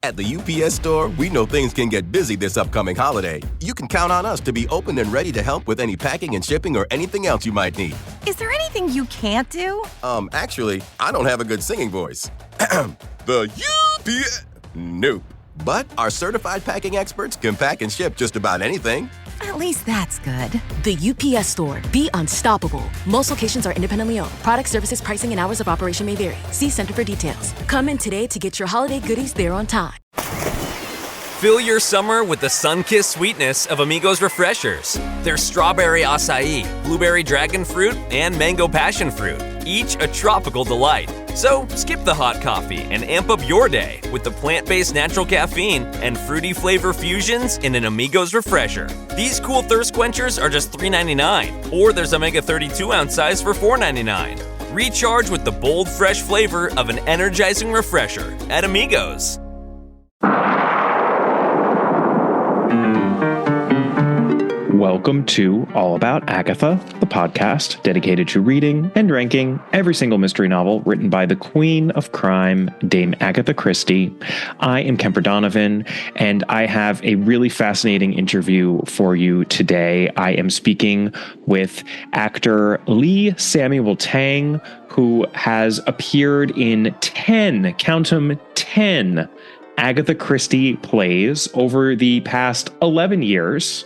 At the UPS Store, we know things can get busy this upcoming holiday. You can count on us to be open and ready to help with any packing and shipping or anything else you might need. Is there anything you can't do? Actually, I don't have a good singing voice. The UPS... Nope. But our certified packing experts can pack and ship just about anything. At least that's good. The UPS Store. Be unstoppable. Most locations are independently owned. Product, services, pricing, and hours of operation may vary. See Center for details. Come in today to get your holiday goodies there on time. Fill your summer with the sun-kissed sweetness of Amigos Refreshers. There's strawberry acai, blueberry dragon fruit, and mango passion fruit, each a tropical delight. So skip the hot coffee and amp up your day with the plant-based natural caffeine and fruity flavor fusions in an Amigos Refresher. These cool thirst quenchers are just $3.99, or there's a mega 32-ounce size for $4.99. Recharge with the bold, fresh flavor of an energizing refresher at Amigos. Welcome to All About Agatha, the podcast dedicated to reading and ranking every single mystery novel written by the Queen of Crime, Dame Agatha Christie. I am Kemper Donovan, and I have a really fascinating interview for you today. I am speaking with actor Lee Samuel Tanng, who has appeared in 10, count them, 10 Agatha Christie plays over the past 11 years.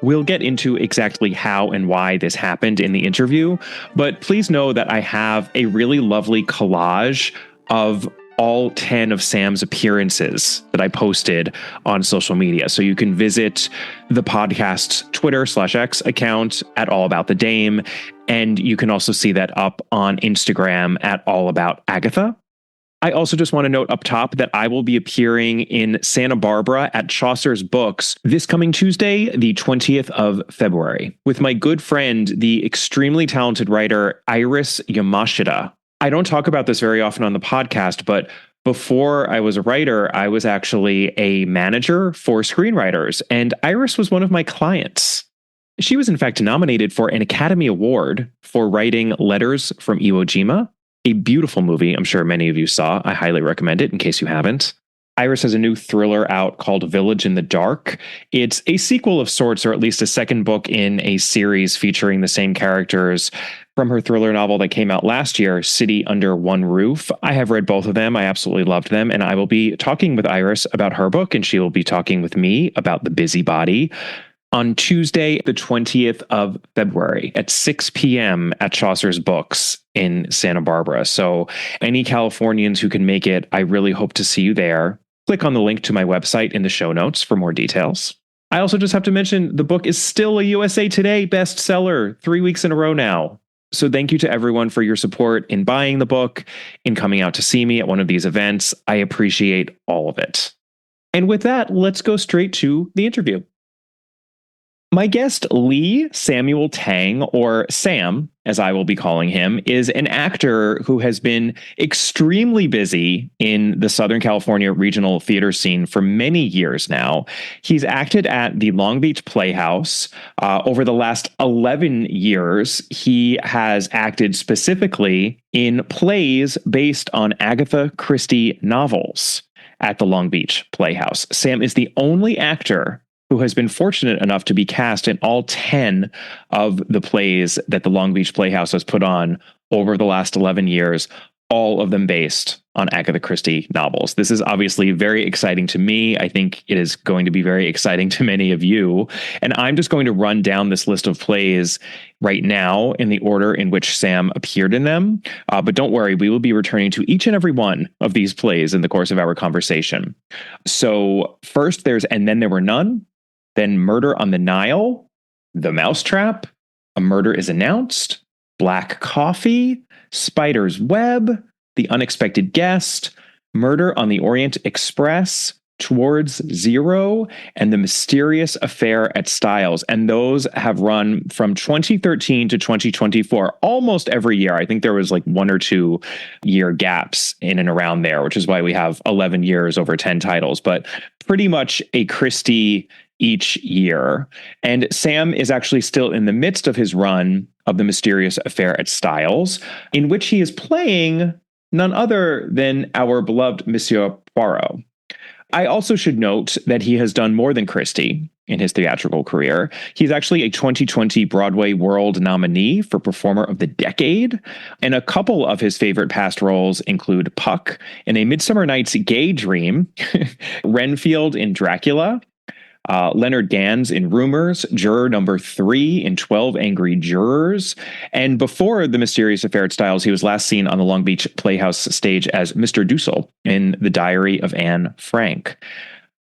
We'll get into exactly how and why this happened in the interview, but please know that I have a really lovely collage of all 10 of Sam's appearances that I posted on social media. So you can visit the podcast's Twitter/X account at All About the Dame, and you can also see that up on Instagram at All About Agatha. I also just want to note up top that I will be appearing in Santa Barbara at Chaucer's Books this coming Tuesday, the 20th of February, with my good friend, the extremely talented writer Iris Yamashita. I don't talk about this very often on the podcast, but before I was a writer, I was actually a manager for screenwriters, and Iris was one of my clients. She was in fact nominated for an Academy Award for writing Letters from Iwo Jima, a beautiful movie I'm sure many of you saw. I highly recommend it in case you haven't. Iris has a new thriller out called Village in the Dark. It's a sequel of sorts, or at least a second book in a series featuring the same characters from her thriller novel that came out last year, City Under One Roof. I have read both of them. I absolutely loved them. And I will be talking with Iris about her book, and she will be talking with me about The Busybody on Tuesday, the 20th of February at 6 p.m. at Chaucer's Books in Santa Barbara. So any Californians who can make it, I really hope to see you there. Click on the link to my website in the show notes for more details. I also just have to mention the book is still a USA Today bestseller 3 weeks in a row now. So thank you to everyone for your support in buying the book, in coming out to see me at one of these events. I appreciate all of it. And with that, let's go straight to the interview. My guest, Lee Samuel Tanng, or Sam, as I will be calling him, is an actor who has been extremely busy in the Southern California regional theater scene for many years now. He's acted at the Long Beach Playhouse. Over the last 11 years, he has acted specifically in plays based on Agatha Christie novels at the Long Beach Playhouse. Sam is the only actor who has been fortunate enough to be cast in all 10 of the plays that the Long Beach Playhouse has put on over the last 11 years, all of them based on Agatha Christie novels. This is obviously very exciting to me. I think it is going to be very exciting to many of you. And I'm just going to run down this list of plays right now in the order in which Sam appeared in them. But don't worry, we will be returning to each and every one of these plays in the course of our conversation. So first there's And Then There Were None, then Murder on the Nile, The Mousetrap, A Murder is Announced, Black Coffee, Spider's Web, The Unexpected Guest, Murder on the Orient Express, Towards Zero, and The Mysterious Affair at Styles. And those have run from 2013 to 2024, almost every year. I think there was like 1 or 2 year gaps in and around there, which is why we have 11 years over 10 titles, but pretty much a Christie each year. And Sam is actually still in the midst of his run of The Mysterious Affair at Styles, in which he is playing none other than our beloved Monsieur Poirot. I also should note that he has done more than Christie in his theatrical career. He's actually a 2020 Broadway World nominee for Performer of the Decade. And a couple of his favorite past roles include Puck in A Midsummer Night's Gay Dream, Renfield in Dracula, Leonard Gans in Rumors, Juror Number 3 in 12 Angry Jurors. And before The Mysterious Affair at Styles, he was last seen on the Long Beach Playhouse stage as Mr. Dussel in The Diary of Anne Frank.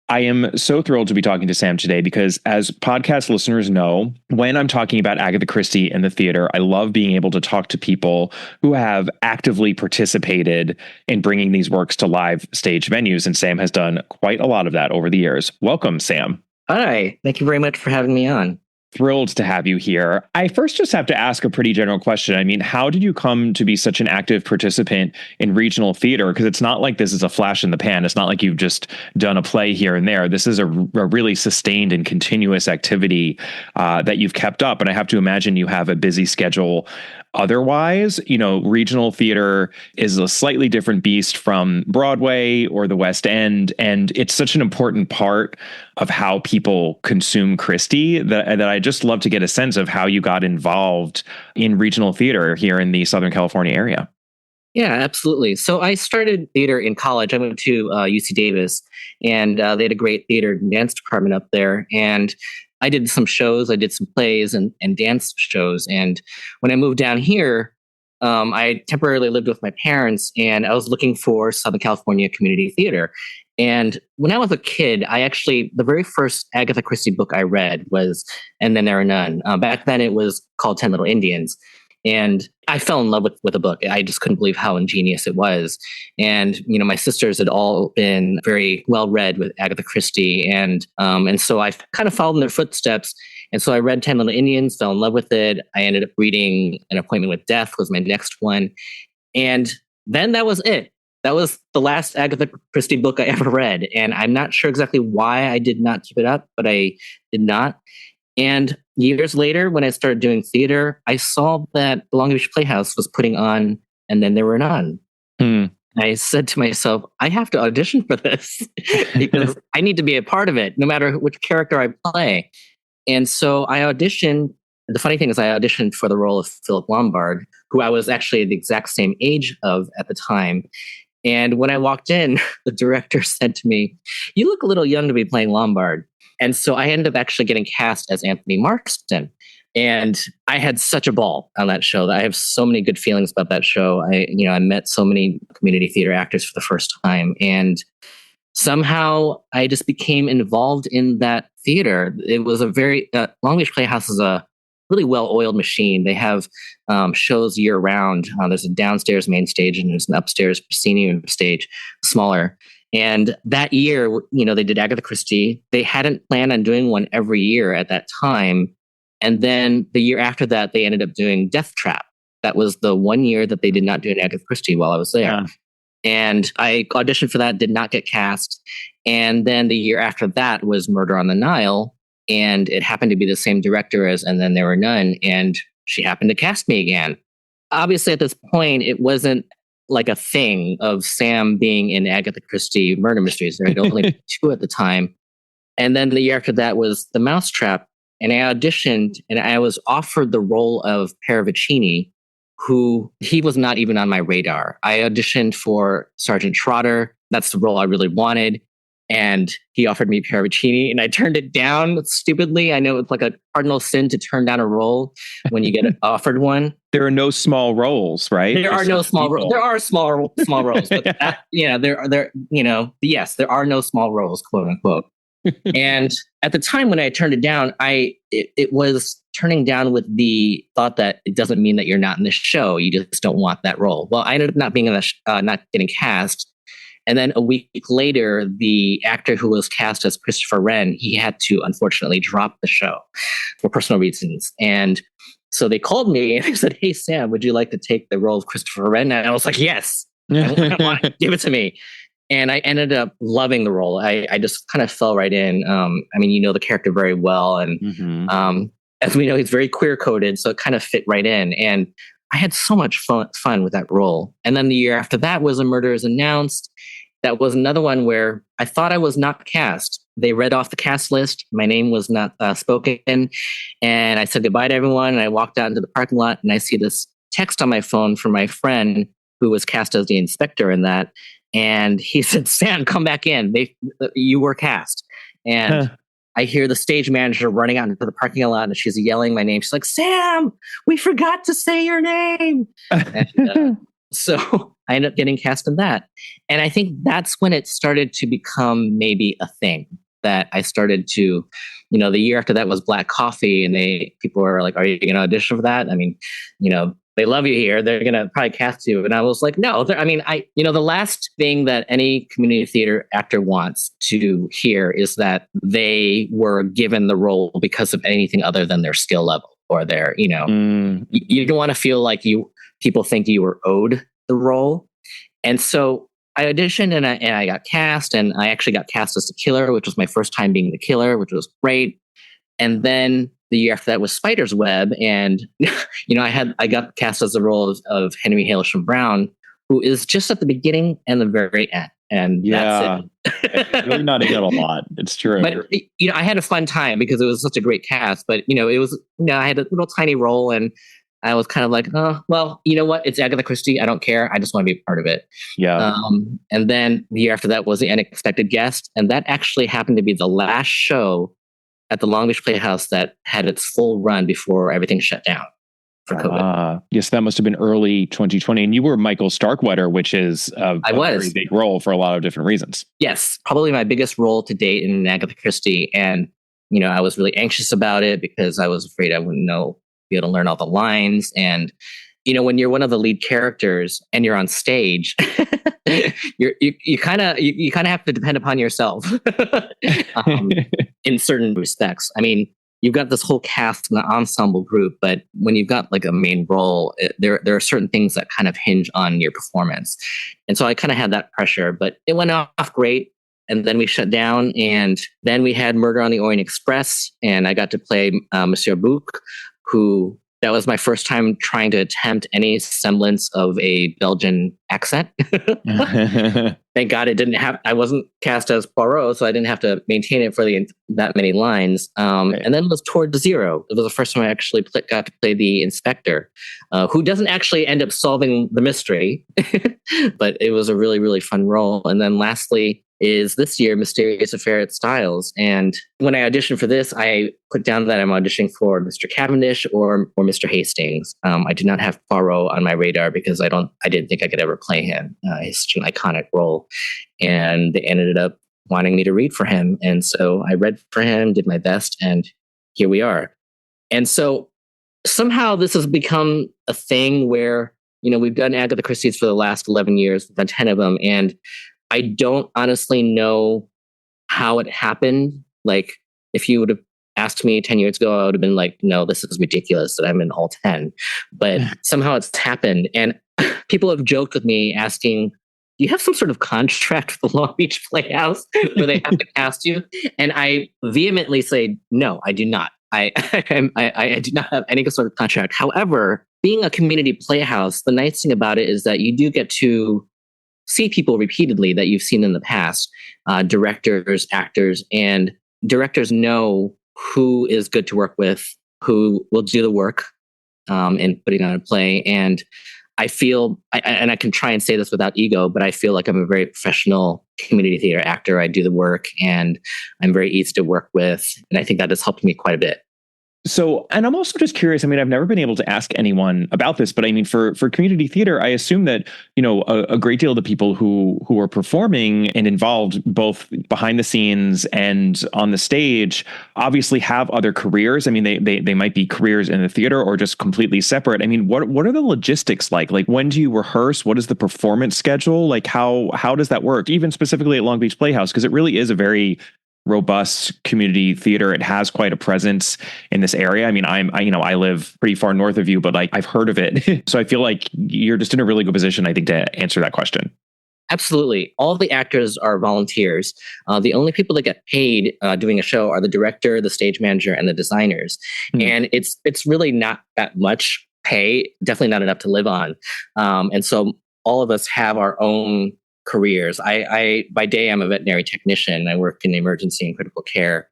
I am so thrilled to be talking to Sam today because, as podcast listeners know, when I'm talking about Agatha Christie in the theater, I love being able to talk to people who have actively participated in bringing these works to live stage venues. And Sam has done quite a lot of that over the years. Welcome, Sam. Hi, thank you very much for having me on. Thrilled to have you here. I first just have to ask a pretty general question. I mean, how did you come to be such an active participant in regional theater? Because it's not like this is a flash in the pan. It's not like you've just done a play here and there. This is a really sustained and continuous activity that you've kept up. And I have to imagine you have a busy schedule. Otherwise, regional theater is a slightly different beast from Broadway or the West End. And it's such an important part of how people consume Christie that I just love to get a sense of how you got involved in regional theater here in the Southern California area. Yeah, absolutely. So I started theater in college. I went to UC Davis, and they had a great theater and dance department up there. And I did some shows, I did some plays and dance shows. And when I moved down here, I temporarily lived with my parents, and I was looking for Southern California community theater. And when I was a kid, the very first Agatha Christie book I read was And Then There Are None. Back then it was called 10 Little Indians. And I fell in love with the book. I just couldn't believe how ingenious it was. And, my sisters had all been very well read with Agatha Christie. And so I kind of followed in their footsteps. And so I read 10 Little Indians, fell in love with it. I ended up reading An Appointment with Death was my next one. And then that was it. That was the last Agatha Christie book I ever read. And I'm not sure exactly why I did not keep it up, but I did not. And years later, when I started doing theater, I saw that the Long Beach Playhouse was putting on And Then There Were None. I said to myself, I have to audition for this because I need to be a part of it, no matter which character I play. And so I auditioned. The funny thing is I auditioned for the role of Philip Lombard, who I was actually the exact same age of at the time. And when I walked in, the director said to me, "You look a little young to be playing Lombard." And so I ended up actually getting cast as Anthony Marston. And I had such a ball on that show. I have so many good feelings about that show. I met so many community theater actors for the first time. And somehow I just became involved in that theater. It was a very, Long Beach Playhouse is a really well-oiled machine. They have shows year-round. There's a downstairs main stage and there's an upstairs proscenium stage, smaller. And that year, they did Agatha Christie. They hadn't planned on doing one every year at that time. And then the year after that, they ended up doing Death Trap. That was the one year that they did not do an Agatha Christie while I was there. Yeah. And I auditioned for that, did not get cast. And then the year after that was Murder on the Nile. And it happened to be the same director as And Then There Were None. And she happened to cast me again. Obviously, at this point, it wasn't like a thing of Sam being in Agatha Christie murder mysteries. There had only been 2 at the time. And then the year after that was The Mousetrap. And I auditioned and I was offered the role of Paravicini, who he was not even on my radar. I auditioned for Sergeant Trotter. That's the role I really wanted. And he offered me Paravicini and I turned it down stupidly. I know it's like a cardinal sin to turn down a role when you get offered one. There are no small roles, right? There are no small roles. There are small roles, but yes, there are no small roles, quote unquote. And at the time when I turned it down, it was turning down with the thought that it doesn't mean that you're not in the show. You just don't want that role. Well, I ended up not being in the not getting cast. And then a week later, the actor who was cast as Christopher Wren, he had to unfortunately drop the show for personal reasons. And so they called me and they said, "Hey, Sam, would you like to take the role of Christopher Wren?" And I was like, "Yes, I want to give it to me." And I ended up loving the role. I just kind of fell right in. The character very well. And as we know, he's very queer-coded, so it kind of fit right in. And I had so much fun with that role. And then the year after that was A Murder Is Announced. that was another one where I thought I was not cast. They read off the cast list. My name was not spoken. And I said goodbye to everyone. And I walked out into the parking lot and I see this text on my phone from my friend who was cast as the inspector in that. And he said, Sam, come back in. You were cast. And I hear the stage manager running out into the parking lot and she's yelling my name. She's like, Sam, we forgot to say your name. And, so I ended up getting cast in that. And I think that's when it started to become maybe a thing that I started to, the year after that was Black Coffee. And people were like, are you going to audition for that? I mean, they love you here. They're going to probably cast you. And I was like, no, the last thing that any community theater actor wants to hear is that they were given the role because of anything other than their skill level or their, you don't want to feel like people think you were owed the role. And so I auditioned and I got cast, and I actually got cast as the killer, which was my first time being the killer, which was great. And then the year after that was Spider's Web. And, I got cast as the role of Henry Hailsham Brown, who is just at the beginning and the very end. And that's it. It's really not in it a lot. It's true. But, I had a fun time because it was such a great cast. But, it was, I had a little tiny role, and I was kind of like, oh, well, you know what? It's Agatha Christie. I don't care. I just want to be a part of it. Yeah. And then the year after that was The Unexpected Guest. And that actually happened to be the last show at the Long Beach Playhouse that had its full run before everything shut down for COVID. Yes, that must have been early 2020. And you were Michael Starkweather, which is a very big role for a lot of different reasons. Yes, probably my biggest role to date in Agatha Christie. And, I was really anxious about it because I was afraid I wouldn't be able to learn all the lines. And, when you're one of the lead characters and you're on stage, you kind of have to depend upon yourself in certain respects. I mean, you've got this whole cast and the ensemble group, but when you've got like a main role, there are certain things that kind of hinge on your performance. And so I kind of had that pressure, but it went off great. And then we shut down, and then we had Murder on the Orient Express, and I got to play Monsieur Bouc, who that was my first time trying to attempt any semblance of a Belgian accent. Thank God I wasn't cast as Poirot, so I didn't have to maintain it for that many lines. Right. And then it was Toward Zero. It was the first time I actually got to play the inspector, who doesn't actually end up solving the mystery, but it was a really, really fun role. And then lastly is this year, Mysterious Affair at Styles. And when I auditioned for this, I put down that I'm auditioning for Mr. Cavendish or Mr. Hastings. I did not have Poirot on my radar because I didn't think I could ever play him. He's such an iconic role. And they ended up wanting me to read for him. And so I read for him, did my best, and here we are. And so somehow this has become a thing where, we've done Agatha Christie's for the last 11 years, we've done 10 of them. And I don't honestly know how it happened. Like, if you would have asked me 10 years ago, I would have been like, no, this is ridiculous that I'm in all 10. But somehow it's happened. And people have joked with me asking, do you have some sort of contract with the Long Beach Playhouse where they have to cast you? And I vehemently say, no, I do not. I do not have any sort of contract. However, being a community playhouse, the nice thing about it is that you do get to see people repeatedly that you've seen in the past, directors, actors, and directors know who is good to work with, who will do the work in putting on a play. And I feel, and I can try and say this without ego, but I feel like I'm a very professional community theater actor. I do the work and I'm very easy to work with. And I think that has helped me quite a bit. So, and I'm also just curious, I mean, I've never been able to ask anyone about this, but I mean, for community theater, I assume that, a great deal of the people who are performing and involved both behind the scenes and on the stage obviously have other careers. I mean, they might be careers in the theater or just completely separate. I mean, what are the logistics like? Like, when do you rehearse? What is the performance schedule? Like, how does that work? Even specifically at Long Beach Playhouse, because it really is a very robust community theater. It has quite a presence in this area. I mean, I live pretty far north of you, but like, I've heard of it. So I feel like you're just in a really good position, I think, to answer that question. Absolutely. All the actors are volunteers. The only people that get paid doing a show are the director, the stage manager, and the designers. And it's really not that much pay, definitely not enough to live on. And so all of us have our own careers. I by day I'm a veterinary technician. I work in emergency and critical care,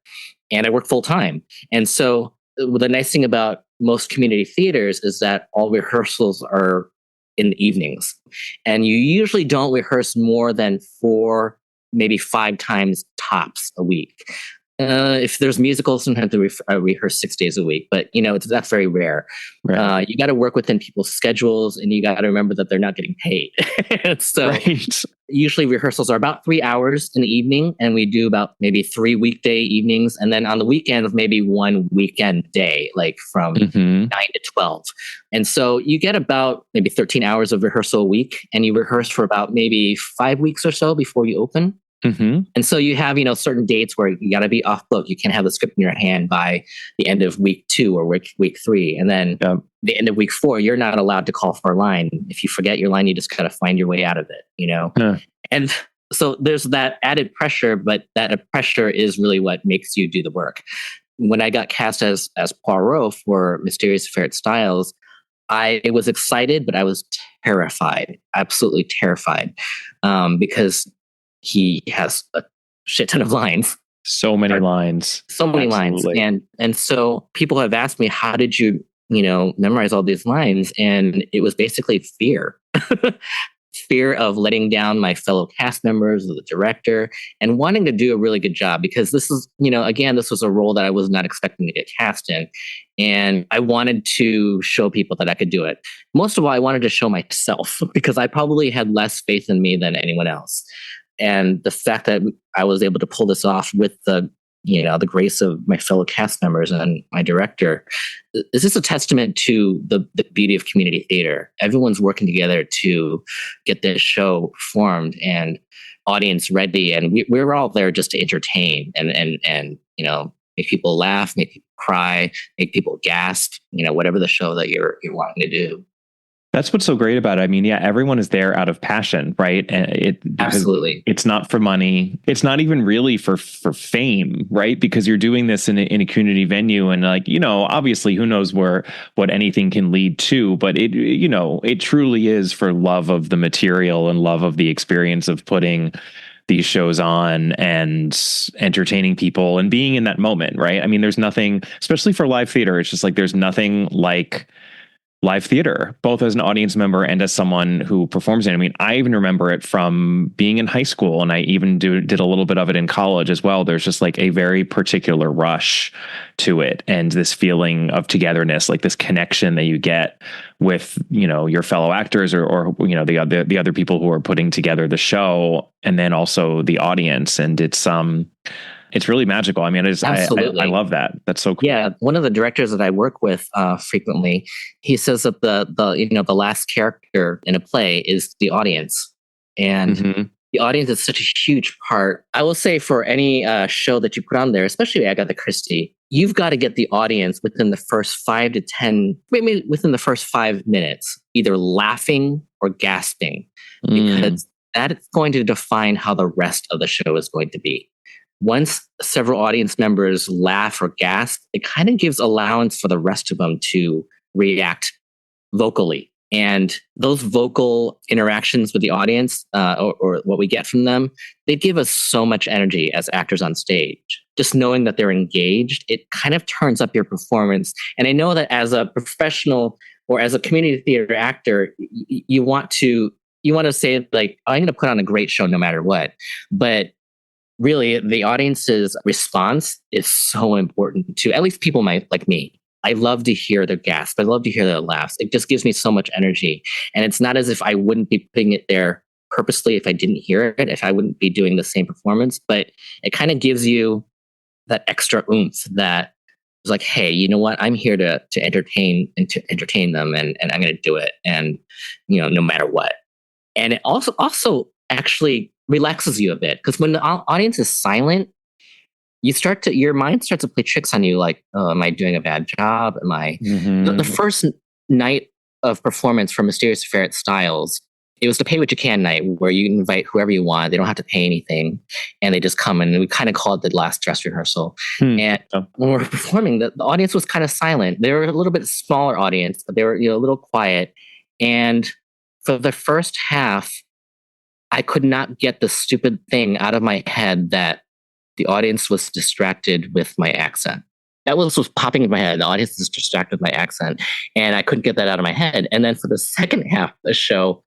and I work full time. And so the nice thing about most community theaters is that all rehearsals are in the evenings, and you usually don't rehearse more than 4, maybe 5 times tops a week. If there's musicals, sometimes we rehearse 6 days a week, but that's very rare. Right. You got to work within people's schedules, and you got to remember that they're not getting paid. So Right. usually rehearsals are about 3 hours in the evening, and we do about maybe 3 weekday evenings, and then on the weekends maybe 1 weekend day, like from 9 to 12. And so you get about maybe 13 hours of rehearsal a week, and you rehearse for about maybe 5 weeks or so before you open. And so you have, certain dates where you got to be off book. You can't have the script in your hand by the end of week 2 or week 3. And then the end of week 4, you're not allowed to call for a line. If you forget your line, you just kind of find your way out of it, And so there's that added pressure, but that pressure is really what makes you do the work. When I got cast as Poirot for Mysterious Affair at Styles, I was excited, but I was terrified, absolutely terrified, because he has a shit ton of lines. So many lines. So many Absolutely. lines. And so people have asked me, how did you, memorize all these lines? And it was basically fear. Fear of letting down my fellow cast members, the director, and wanting to do a really good job, because this is, again, this was a role that I was not expecting to get cast in. And I wanted to show people that I could do it. Most of all, I wanted to show myself, because I probably had less faith in me than anyone else. And the fact that I was able to pull this off with the grace of my fellow cast members and my director, is just a testament to the beauty of community theater. Everyone's working together to get this show formed and audience ready, and we're all there just to entertain and make people laugh, make people cry, make people gasp. Whatever the show that you're wanting to do. That's what's so great about it. I mean, yeah, everyone is there out of passion, right? And Absolutely. It's not for money. It's not even really for fame, right? Because you're doing this in a community venue, and obviously, who knows what anything can lead to, but it truly is for love of the material and love of the experience of putting these shows on and entertaining people and being in that moment, right? I mean, there's nothing, especially for live theater, it's just like there's nothing like live theater, both as an audience member and as someone who performs it. I mean, I even remember it from being in high school, and I even did a little bit of it in college as well. There's just like a very particular rush to it, and this feeling of togetherness, like this connection that you get with, your fellow actors or the other people who are putting together the show, and then also the audience. And it's really magical. I mean, I love that. That's so cool. Yeah, one of the directors that I work with frequently, he says that the last character in a play is the audience, and the audience is such a huge part. I will say, for any show that you put on there, especially Agatha Christie, you've got to get the audience within the first 5 to 10, maybe within the first 5 minutes, either laughing or gasping, because that is going to define how the rest of the show is going to be. Once several audience members laugh or gasp, it kind of gives allowance for the rest of them to react vocally. And those vocal interactions with the audience, or what we get from them, they give us so much energy as actors on stage. Just knowing that they're engaged, it kind of turns up your performance. And I know that as a professional or as a community theater actor, you want to say, like, I'm going to put on a great show no matter what. But really, the audience's response is so important to at least people like me. I love to hear their gasp. I love to hear their laughs. It just gives me so much energy. And it's not as if I wouldn't be putting it there purposely if I didn't hear it, if I wouldn't be doing the same performance. But it kind of gives you that extra oomph that is like, hey, you know what? I'm here to entertain them, and I'm going to do it. And, no matter what. And it also actually relaxes you a bit, because when the audience is silent, your mind starts to play tricks on you, like, oh, am I doing a bad job? Am I the first night of performance for Mysterious Affair at Styles, it was the pay what you can night, where you invite whoever you want. They don't have to pay anything, and they just come, and we kind of call it the last dress rehearsal. And when we're performing, the audience was kind of silent. They were a little bit smaller audience, but they were a little quiet. And for the first half, I could not get the stupid thing out of my head that the audience was distracted with my accent. That was popping in my head. The audience was distracted with my accent, and I couldn't get that out of my head. And then for the second half of the show,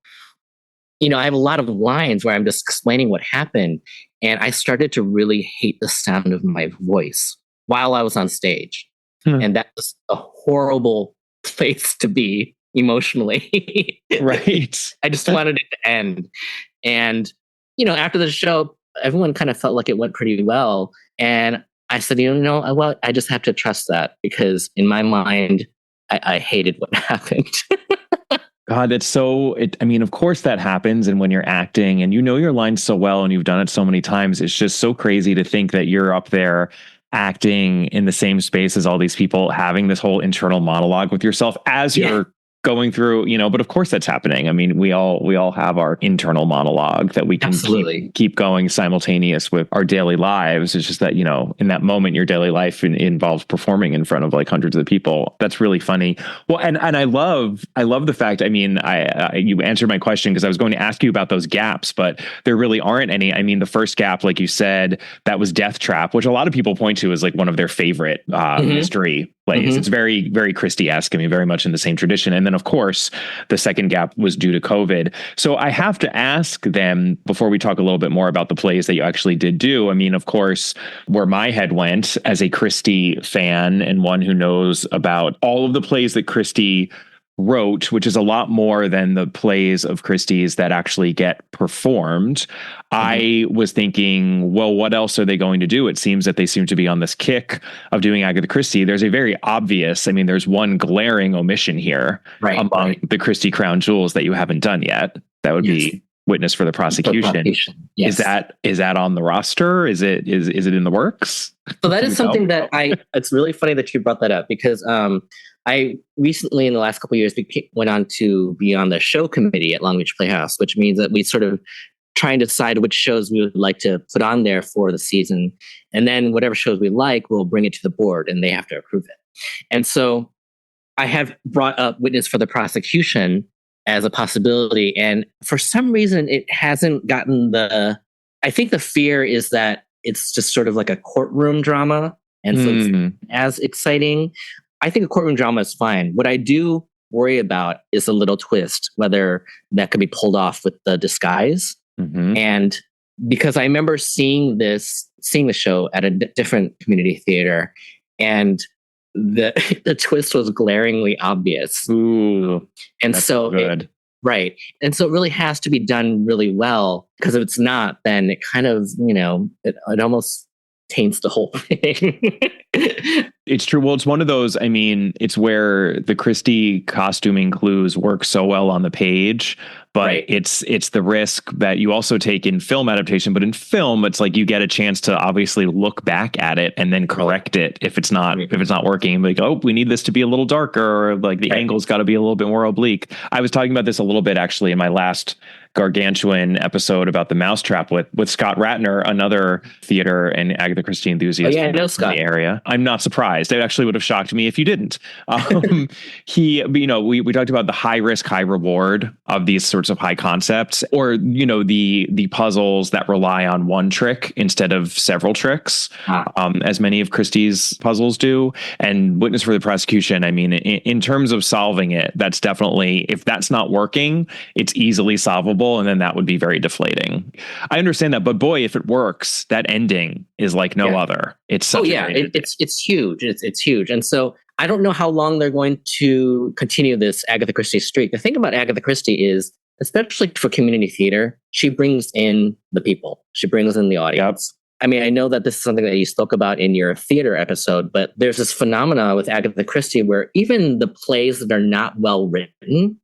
I have a lot of lines where I'm just explaining what happened, and I started to really hate the sound of my voice while I was on stage. And that was a horrible place to be emotionally. Right. I just wanted it to end. And, after the show, everyone kind of felt like it went pretty well. And I said, well, I just have to trust that, because in my mind, I hated what happened. God, that's of course that happens. And when you're acting and your lines so well and you've done it so many times, it's just so crazy to think that you're up there acting in the same space as all these people, having this whole internal monologue with yourself as you're going through, but of course that's happening. I mean, we all have our internal monologue that we can keep going simultaneous with our daily lives. It's just that, in that moment, your daily life involves performing in front of like hundreds of people. That's really funny. Well, and I love the fact, you answered my question because I was going to ask you about those gaps, but there really aren't any. I mean, the first gap, like you said, that was Death Trap, which a lot of people point to as like one of their favorite mystery plays. It's very, very Christie-esque. Very much in the same tradition. And then, of course, the second gap was due to COVID. So I have to ask them, before we talk a little bit more about the plays that you actually did do, of course, where my head went as a Christie fan and one who knows about all of the plays that Christie wrote, which is a lot more than the plays of Christie's that actually get performed. I was thinking, well, what else are they going to do? It seems that they seem to be on this kick of doing Agatha Christie. There's a very obvious, there's one glaring omission here among the Christie crown jewels that you haven't done yet. That would be Witness for the Prosecution. Yes. Is that on the roster? Is it in the works? So that is something that it's really funny that you brought that up, because I recently, in the last couple of years, went on to be on the show committee at Long Beach Playhouse, which means that we sort of try and decide which shows we would like to put on there for the season. And then whatever shows we like, we'll bring it to the board and they have to approve it. And so I have brought up Witness for the Prosecution as a possibility. And for some reason, it hasn't gotten I think the fear is that it's just sort of like a courtroom drama. And so it's as exciting. I think a courtroom drama is fine. What I do worry about is a little twist, whether that could be pulled off with the disguise. And because I remember seeing the show at a different community theater, and the twist was glaringly obvious. Ooh, and so good. Right. And so it really has to be done really well, because if it's not, then it kind of, it almost taints the whole thing. It's true. Well, it's one of those, it's where the Christie costuming clues work so well on the page, but it's the risk that you also take in film adaptation. But in film, it's like you get a chance to obviously look back at it and then correct it if it's not working. Like, oh, we need this to be a little darker, or like the angle's got to be a little bit more oblique. I was talking about this a little bit actually in my last gargantuan episode about the Mousetrap with Scott Ratner, another theater and Agatha Christie enthusiast I know Scott. in the area. I'm not surprised. It actually would have shocked me if you didn't. We talked about the high risk, high reward of these sorts of high concepts, or, the puzzles that rely on one trick instead of several tricks, as many of Christie's puzzles do. And Witness for the Prosecution, in terms of solving it, that's definitely, if that's not working, it's easily solvable. And then that would be very deflating. I understand that, but boy, if it works, that ending is like no other. It's such it's huge. It's huge. And so I don't know how long they're going to continue this Agatha Christie streak. The thing about Agatha Christie is, especially for community theater, she brings in the people. She brings in the audience. Yep. I know that this is something that you spoke about in your theater episode, but there's this phenomena with Agatha Christie where even the plays that are not well written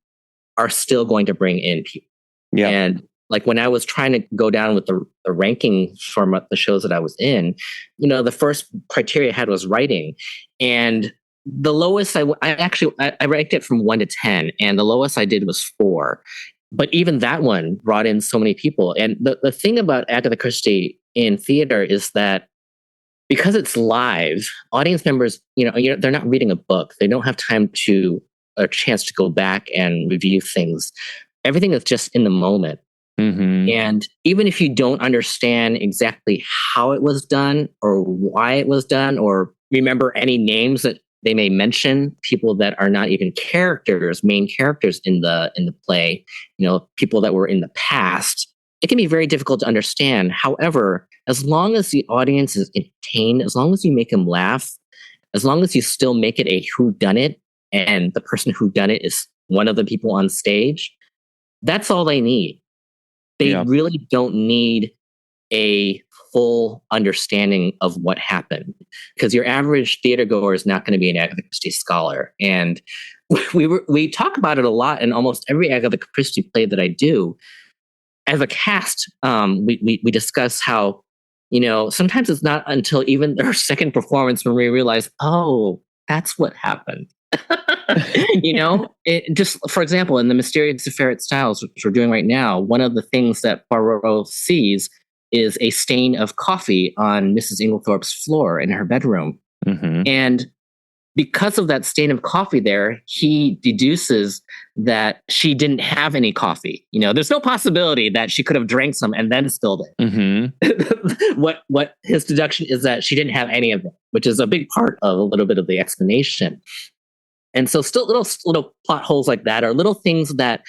are still going to bring in people. Yeah. And like when I was trying to go down with the ranking from the shows that I was in, the first criteria I had was writing. And the lowest I ranked it from 1 to 10, and the lowest I did was 4. But even that one brought in so many people. And the thing about Agatha Christie in theater is that because it's live, audience members, they're not reading a book. They don't have time a chance to go back and review things. Everything is just in the moment. Mm-hmm. And even if you don't understand exactly how it was done or why it was done, or remember any names that they may mention, people that are not even characters, main characters in the play, people that were in the past, it can be very difficult to understand. However, as long as the audience is entertained, as long as you make them laugh, as long as you still make it a whodunit, and the person who done it is one of the people on stage, that's all they need. They really don't need a full understanding of what happened, because your average theater goer is not going to be an Agatha Christie scholar. And we talk about it a lot in almost every Agatha Christie play that I do. As a cast, we discuss how, sometimes it's not until even their second performance when we realize, oh, that's what happened. Just for example, in The Mysterious Affair at Styles, which we're doing right now, one of the things that Poirot sees is a stain of coffee on Mrs. Inglethorpe's floor in her bedroom. Mm-hmm. And because of that stain of coffee there, he deduces that she didn't have any coffee. There's no possibility that she could have drank some and then spilled it. Mm-hmm. What his deduction is that she didn't have any of it, which is a big part of a little bit of the explanation. And so still little plot holes like that, or little things that,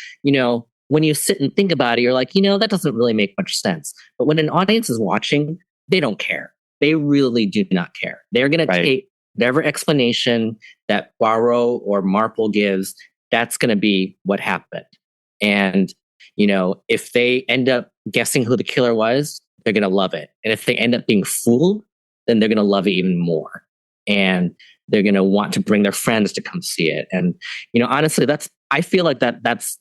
when you sit and think about it, you're like, that doesn't really make much sense. But when an audience is watching, they don't care. They really do not care. They're going to take whatever explanation that Poirot or Marple gives, that's going to be what happened. And, if they end up guessing who the killer was, they're going to love it. And if they end up being fooled, then they're going to love it even more. And they're going to want to bring their friends to come see it. And, honestly, I feel like that's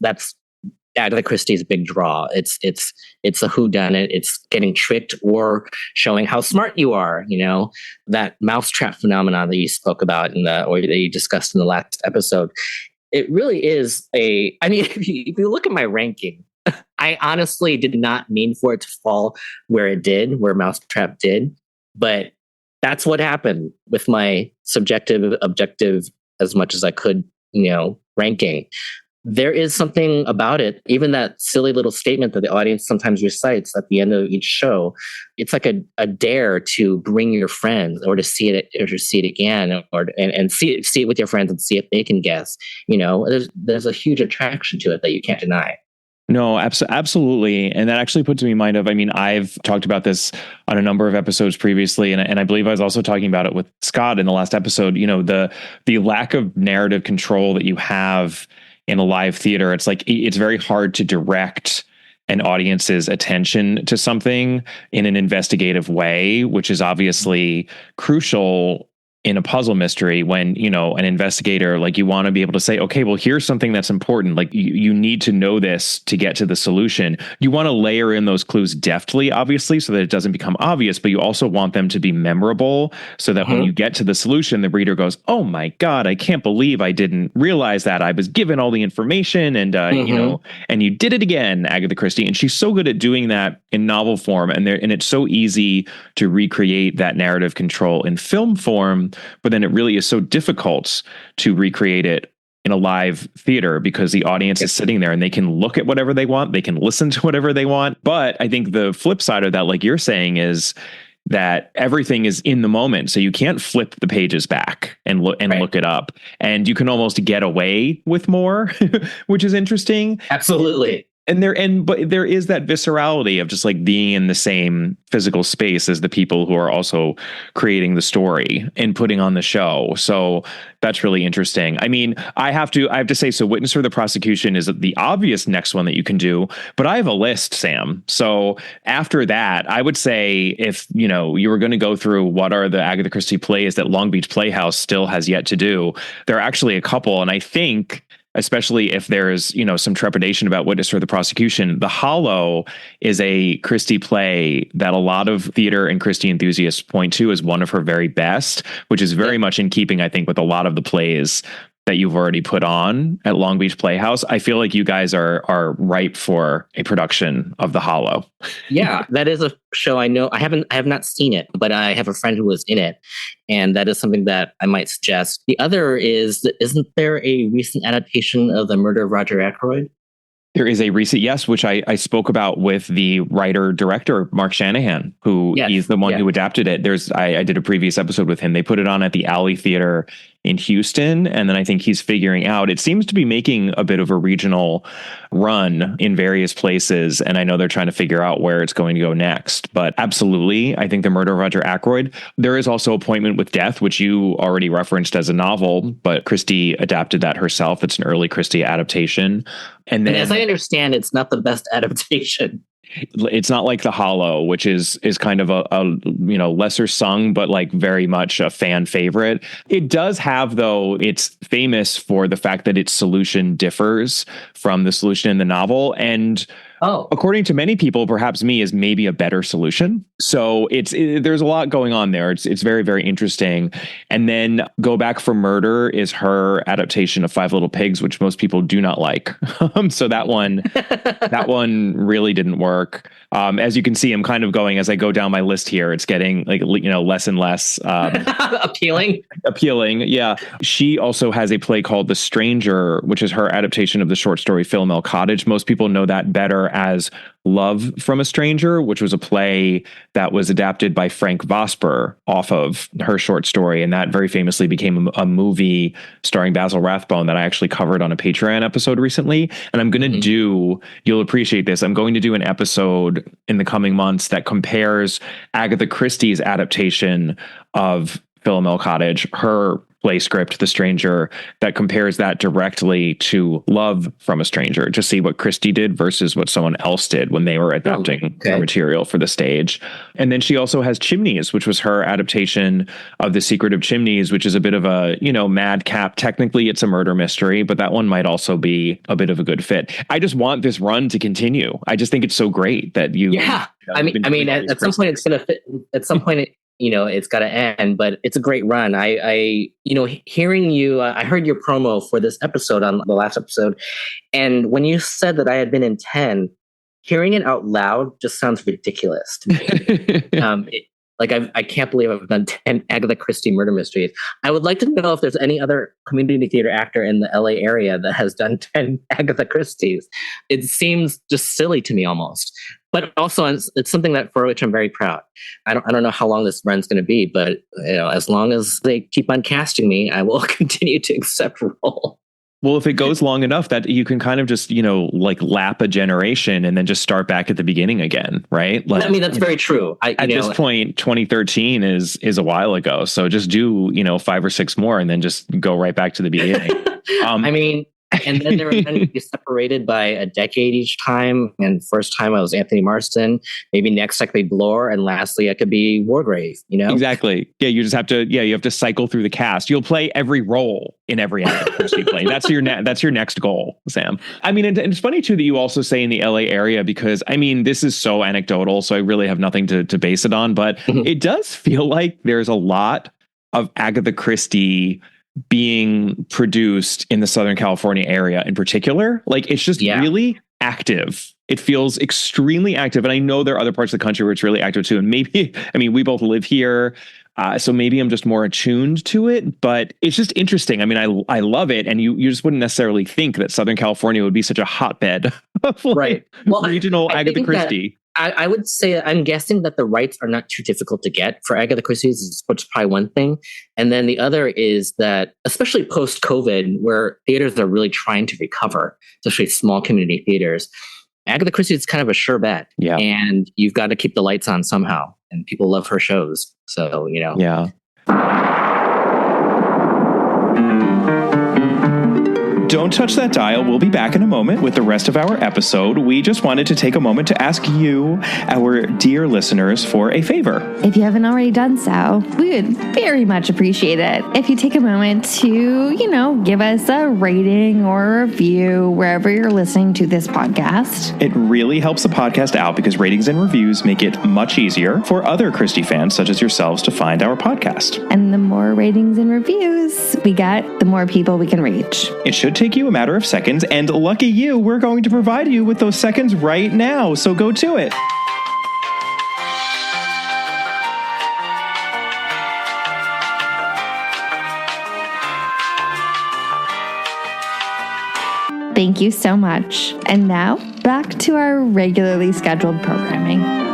Agatha Christie's big draw. It's a whodunit. It's getting tricked or showing how smart you are. That mousetrap phenomenon that you spoke about or that you discussed in the last episode. It really is if you look at my ranking, I honestly did not mean for it to fall where it did, where Mousetrap did, but that's what happened with my subjective, objective, as much as I could, ranking. There is something about it, even that silly little statement that the audience sometimes recites at the end of each show. It's like a dare to bring your friends, or to see it again, and see it with your friends and see if they can guess. There's a huge attraction to it that you can't deny. No, absolutely. And that actually puts me in mind of, I've talked about this on a number of episodes previously, and I believe I was also talking about it with Scott in the last episode, the lack of narrative control that you have in a live theater. It's like, it's very hard to direct an audience's attention to something in an investigative way, which is obviously crucial in a puzzle mystery when, an investigator, like, you want to be able to say, okay, well, here's something that's important. Like, you need to know this to get to the solution. You want to layer in those clues deftly, obviously, so that it doesn't become obvious, but you also want them to be memorable so that when you get to the solution, the reader goes, oh my God, I can't believe I didn't realize that. I was given all the information and, and you did it again, Agatha Christie. And she's so good at doing that in novel form. And it's so easy to recreate that narrative control in film form. But then it really is so difficult to recreate it in a live theater because the audience is sitting there and they can look at whatever they want. They can listen to whatever they want. But I think the flip side of that, like you're saying, is that everything is in the moment. So you can't flip the pages back and look it up. And you can almost get away with more, which is interesting. Absolutely. But there is that viscerality of just like being in the same physical space as the people who are also creating the story and putting on the show. So that's really interesting. I have to say, so Witness for the Prosecution is the obvious next one that you can do, but I have a list, Sam. So after that, I would say if, you were going to go through what are the Agatha Christie plays that Long Beach Playhouse still has yet to do, there are actually a couple. And I think, especially if there's, some trepidation about Witness for the Prosecution, The Hollow is a Christie play that a lot of theater and Christie enthusiasts point to as one of her very best, which is very much in keeping, I think, with a lot of the plays that you've already put on at Long Beach Playhouse. I feel like you guys are ripe for a production of The Hollow. Yeah, that is a show I know. I have not seen it, but I have a friend who was in it, and that is something that I might suggest. The other is, isn't there a recent adaptation of The Murder of Roger Ackroyd? There is a recent, yes, which I spoke about with the writer-director, Mark Shanahan, who he's the one who adapted it. I did a previous episode with him. They put it on at the Alley Theater in Houston. And then I think he's figuring out, it seems to be making a bit of a regional run in various places. And I know they're trying to figure out where it's going to go next. But absolutely, I think The Murder of Roger Ackroyd. There is also Appointment with Death, which you already referenced as a novel, but Christie adapted that herself. It's an early Christie adaptation. And then, as I understand, it's not the best adaptation. It's not like The Hollow, which is kind of a lesser sung, but like very much a fan favorite. It does have, though, it's famous for the fact that its solution differs from the solution in the novel. And according to many people, perhaps me, is maybe a better solution. So there's a lot going on there. It's very, very interesting. And then Go Back for Murder is her adaptation of Five Little Pigs, which most people do not like. So that one really didn't work. As you can see, I'm kind of going, as I go down my list here, it's getting less and less appealing. Yeah. She also has a play called The Stranger, which is her adaptation of the short story Philomel Cottage. Most people know that better as Love from a Stranger, which was a play that was adapted by Frank Vosper off of her short story. And that very famously became a movie starring Basil Rathbone that I actually covered on a Patreon episode recently. And I'm going to you'll appreciate this, I'm going to do an episode in the coming months that compares Agatha Christie's adaptation of Philomel Cottage, her play script, The Stranger, that compares that directly to Love from a Stranger, to see what Christie did versus what someone else did when they were adapting their material for the stage. And then she also has Chimneys, which was her adaptation of The Secret of Chimneys, which is a bit of a, madcap. Technically, it's a murder mystery, but that one might also be a bit of a good fit. I just want this run to continue. I just think it's so great that you... Yeah. I mean, at some point it's going to fit. At some point, it's got to end, but it's a great run. Hearing you, I heard your promo for this episode on the last episode. And when you said that I had been in 10, hearing it out loud just sounds ridiculous to me. I can't believe I've done 10 Agatha Christie murder mysteries. I would like to know if there's any other community theater actor in the LA area that has done 10 Agatha Christies. It seems just silly to me almost. But also, it's something for which I'm very proud. I don't know how long this run's going to be, but as long as they keep on casting me, I will continue to accept role. Well, if it goes long enough, that you can kind of just, lap a generation and then just start back at the beginning again, right? That's very true. At this point, 2013 is a while ago. So just do, 5 or 6 more and then just go right back to the beginning. And then there were going to be separated by a decade each time. And first time I was Anthony Marston. Maybe next I could be Blore, and lastly I could be Wargrave. Exactly. Yeah, you just have to. Yeah, you have to cycle through the cast. You'll play every role in every episode you play. That's your next goal, Sam. And it's funny too that you also say in the LA area, because this is so anecdotal, so I really have nothing to base it on. But it does feel like there's a lot of Agatha Christie being produced in the Southern California area in particular. It's just really active. It feels extremely active. And I know there are other parts of the country where it's really active too. And maybe, we both live here. So maybe I'm just more attuned to it, but it's just interesting. I love it. And you just wouldn't necessarily think that Southern California would be such a hotbed of regional Agatha Christie. I would say, I'm guessing that the rights are not too difficult to get for Agatha Christie's, which is probably one thing. And then the other is that, especially post-COVID, where theaters are really trying to recover, especially small community theaters, Agatha Christie is kind of a sure bet. Yeah. And you've got to keep the lights on somehow. And people love her shows. So, Yeah. Don't touch that dial. We'll be back in a moment with the rest of our episode. We just wanted to take a moment to ask you, our dear listeners, for a favor. If you haven't already done so, we would very much appreciate it if you take a moment to, give us a rating or a review wherever you're listening to this podcast. It really helps the podcast out because ratings and reviews make it much easier for other Christie fans such as yourselves to find our podcast. And the more ratings and reviews we get, the more people we can reach. It should take you a matter of seconds, and lucky you, we're going to provide you with those seconds right now, so go to it. Thank you so much. And now, back to our regularly scheduled programming.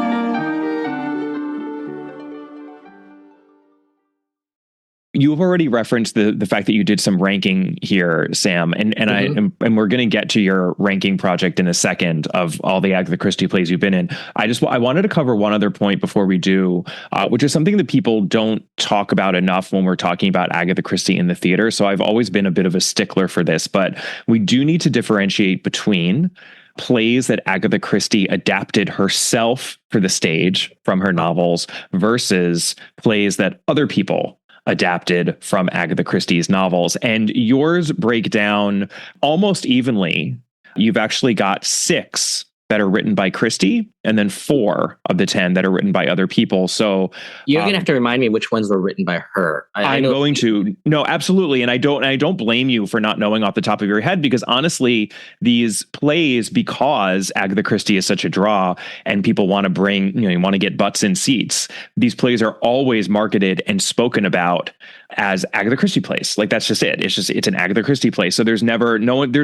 You've already referenced the fact that you did some ranking here, Sam, and and we're going to get to your ranking project in a second of all the Agatha Christie plays you've been in. I wanted to cover one other point before we do, which is something that people don't talk about enough when we're talking about Agatha Christie in the theater. So I've always been a bit of a stickler for this, but we do need to differentiate between plays that Agatha Christie adapted herself for the stage from her novels versus plays that other people adapted from Agatha Christie's novels. And yours break down almost evenly. You've actually got 6 that are written by Christie, and then 4 of the 10 that are written by other people. So you're gonna have to remind me which ones were written by her. I'm going to. No, absolutely. And I don't blame you for not knowing off the top of your head, because honestly, these plays, because Agatha Christie is such a draw and people want to bring, you want to get butts in seats, these plays are always marketed and spoken about as Agatha Christie plays. Like, that's just it. It's an Agatha Christie play. So there's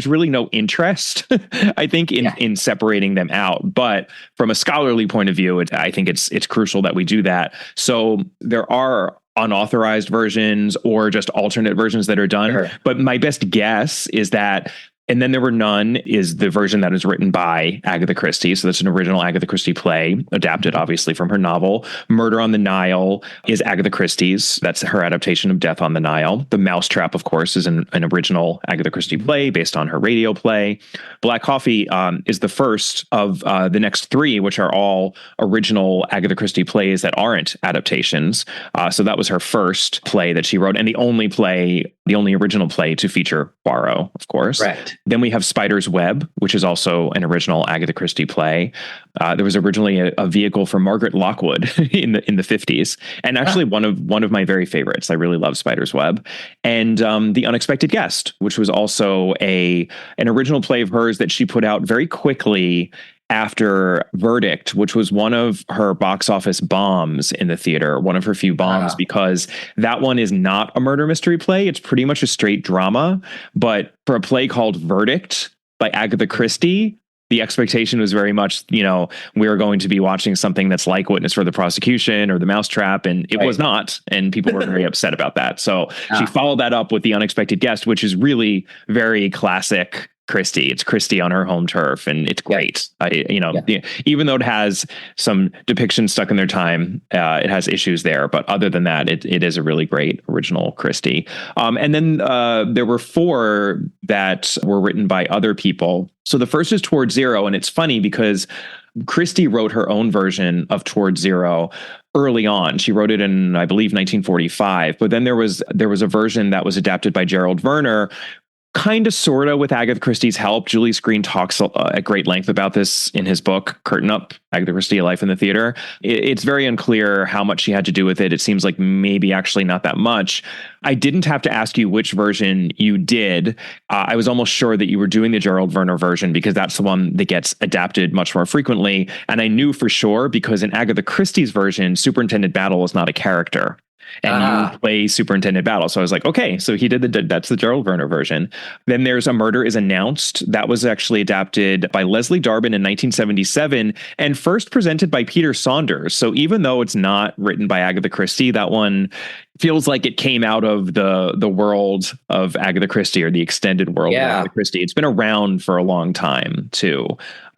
really no interest, I think, in separating them out. But from a scholarly point of view, I think it's crucial that we do that. So there are unauthorized versions or just alternate versions that are done. Sure. But my best guess is that And Then There Were None is the version that is written by Agatha Christie. So that's an original Agatha Christie play, adapted obviously from her novel. Murder on the Nile is Agatha Christie's. That's her adaptation of Death on the Nile. The Mousetrap, of course, is an original Agatha Christie play based on her radio play. Black Coffee is the first of the next 3, which are all original Agatha Christie plays that aren't adaptations. So that was her first play that she wrote, and the only original play to feature Poirot, of course. Right. Then we have Spider's Web, which is also an original Agatha Christie play. There was originally a vehicle for Margaret Lockwood in the 50s, and actually one of my very favorites. I really love Spider's Web. And The Unexpected Guest, which was also an original play of hers that she put out very quickly after Verdict, which was one of her box office bombs in the theater, one of her few bombs, because that one is not a murder mystery play. It's pretty much a straight drama. But for a play called Verdict by Agatha Christie, the expectation was very much, we were going to be watching something that's like Witness for the Prosecution or The Mousetrap, and it was not. And people were very upset about that. So she followed that up with The Unexpected Guest, which is really very classic Christie. It's Christie on her home turf, and it's great. Even though it has some depictions stuck in their time, it has issues there. But other than that, it is a really great original Christie. And then there were 4 that were written by other people. So the first is Toward Zero, and it's funny because Christie wrote her own version of Toward Zero early on. She wrote it in, I believe, 1945. But then there was a version that was adapted by Gerald Verner, kind of, sort of, with Agatha Christie's help. Julius Green talks at great length about this in his book, Curtain Up, Agatha Christie, A Life in the Theater. It's very unclear how much she had to do with it. It seems like maybe actually not that much. I didn't have to ask you which version you did. I was almost sure that you were doing the Gerald Verner version because that's the one that gets adapted much more frequently. And I knew for sure because in Agatha Christie's version, Superintendent Battle is not a character. And you play Superintendent Battle. So I was like, okay, so he did that's the Gerald Verner version. Then there's A Murder is Announced. That was actually adapted by Leslie Darbin in 1977 and first presented by Peter Saunders. So even though it's not written by Agatha Christie, that one feels like it came out of the world of Agatha Christie, or the extended world of Agatha Christie. It's been around for a long time too.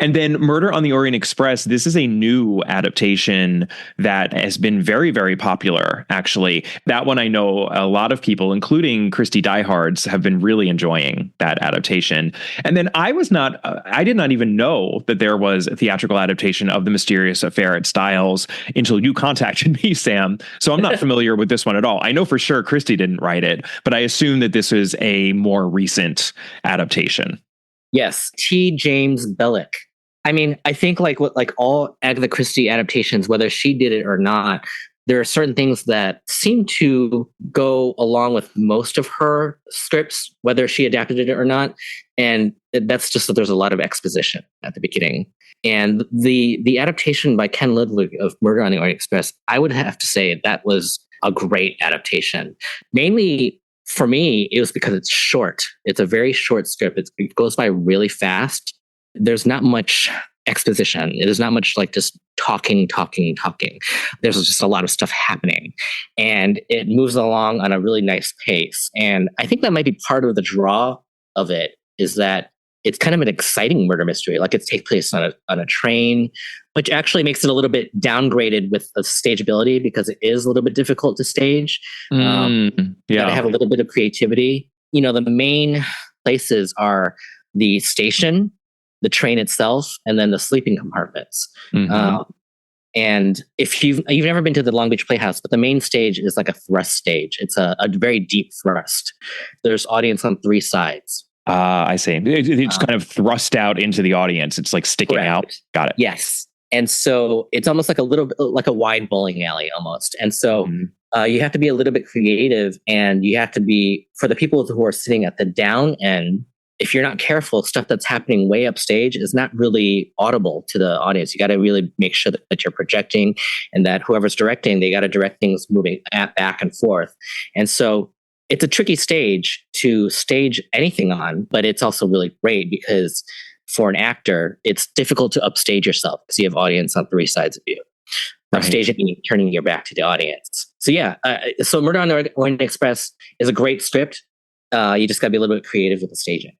And then Murder on the Orient Express, this is a new adaptation that has been very, very popular, actually. That one I know a lot of people, including Christie diehards, have been really enjoying that adaptation. And then I did not even know that there was a theatrical adaptation of The Mysterious Affair at Styles until you contacted me, Sam. So I'm not familiar with this one at all. I know for sure Christie didn't write it, but I assume that this is a more recent adaptation. Yes, T. James Bellick. I mean, I think like all Agatha Christie adaptations, whether she did it or not, there are certain things that seem to go along with most of her scripts, whether she adapted it or not. And that's just that there's a lot of exposition at the beginning. And the adaptation by Ken Ludwig of Murder on the Orient Express, I would have to say that was a great adaptation, mainly for me, it was because it's short. It's a very short script. It goes by really fast. There's not much exposition. There's not much like just talking. There's just a lot of stuff happening, and it moves along on a really nice pace. And I think that might be part of the draw of it, is that it's kind of an exciting murder mystery. Like, it takes place on a train, which actually makes it a little bit downgraded with the stageability, because it is a little bit difficult to stage. Gotta have a little bit of creativity. The main places are the station, the train itself, and then the sleeping compartments. And if you've never been to the Long Beach Playhouse, but the main stage is like a thrust stage. It's a very deep thrust. There's audience on three sides. I see. It's kind of thrust out into the audience. It's like sticking out. Got it. Yes. And so it's almost like a little bit like a wide bowling alley almost. And so you have to be a little bit creative, and you have to be, for the people who are sitting at the down end, if you're not careful, stuff that's happening way upstage is not really audible to the audience. You got to really make sure that you're projecting, and that whoever's directing, they got to direct things moving back and forth. And so it's a tricky stage to stage anything on, but it's also really great because for an actor, it's difficult to upstage yourself because you have audience on three sides of you. Upstaging meaning turning your back to the audience. So so Murder on the Orient Express is a great script. You just got to be a little bit creative with the staging.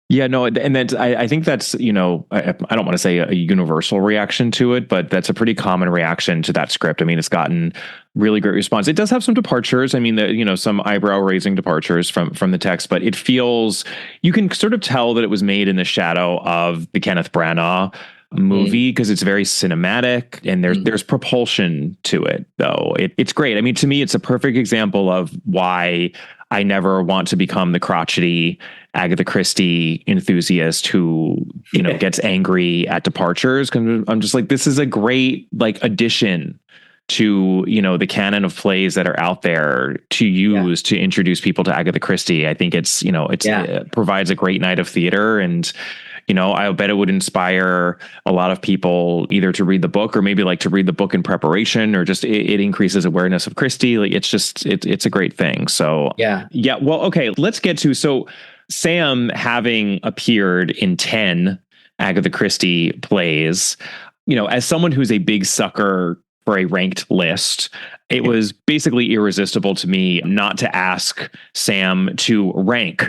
Yeah, no, and that's, I think that's, I don't want to say a universal reaction to it, but that's a pretty common reaction to that script. I mean, it's gotten really great response. It does have some departures. I mean, some eyebrow raising departures from the text, but it feels, you can sort of tell that it was made in the shadow of the Kenneth Branagh movie, because it's very cinematic, and there's propulsion to it, though. It's great. I mean, to me, it's a perfect example of why I never want to become the crotchety Agatha Christie enthusiast who, gets angry at departures. Cause I'm just like, this is a great addition to, the canon of plays that are out there to use to introduce people to Agatha Christie. I think it provides a great night of theater, and I bet it would inspire a lot of people either to read the book, or maybe to read the book in preparation, or just it increases awareness of Christie. It's a great thing. So yeah. Well, okay, let's get to, so Sam, having appeared in 10 Agatha Christie plays, as someone who's a big sucker for a ranked list, it was basically irresistible to me not to ask Sam to rank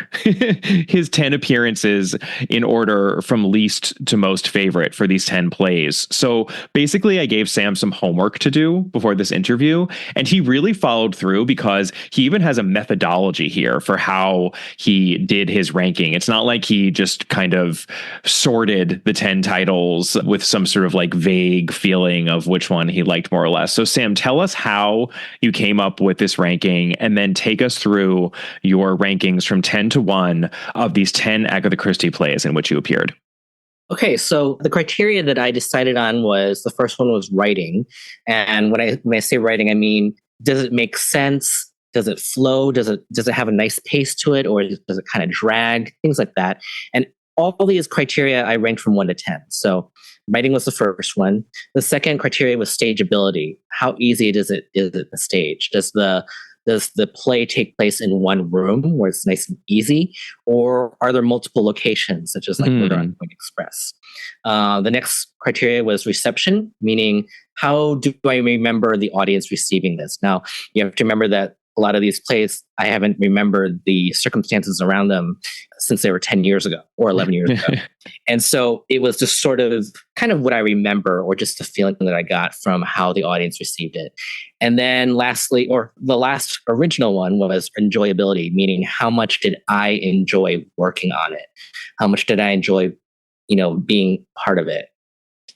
his 10 appearances in order from least to most favorite for these 10 plays. So basically, I gave Sam some homework to do before this interview, and he really followed through, because he even has a methodology here for how he did his ranking. It's not like he just kind of sorted the 10 titles with some sort of vague feeling of which one he liked more or less. So Sam, tell us how you came up with this ranking, and then take us through your rankings from 10 to 1 of these 10 Agatha Christie plays in which you appeared. Okay, so the criteria that I decided on was, the first one was writing. And when I say writing, I mean, does it make sense? Does it flow? Does it have a nice pace to it, or does it kind of drag? Things like that. And all these criteria I ranked from 1 to 10. So writing was the first one. The second criteria was stageability. How easy is it to stage? Does the play take place in one room where it's nice and easy, or are there multiple locations, such as Murder on the Orient Express? The next criteria was reception, meaning how do I remember the audience receiving this? Now, you have to remember that a lot of these plays, I haven't remembered the circumstances around them since they were 10 years ago or 11 years ago. And so it was just sort of kind of what I remember, or just the feeling that I got from how the audience received it. And then lastly, or the last original one, was enjoyability, meaning how much did I enjoy working on it? How much did I enjoy, being part of it?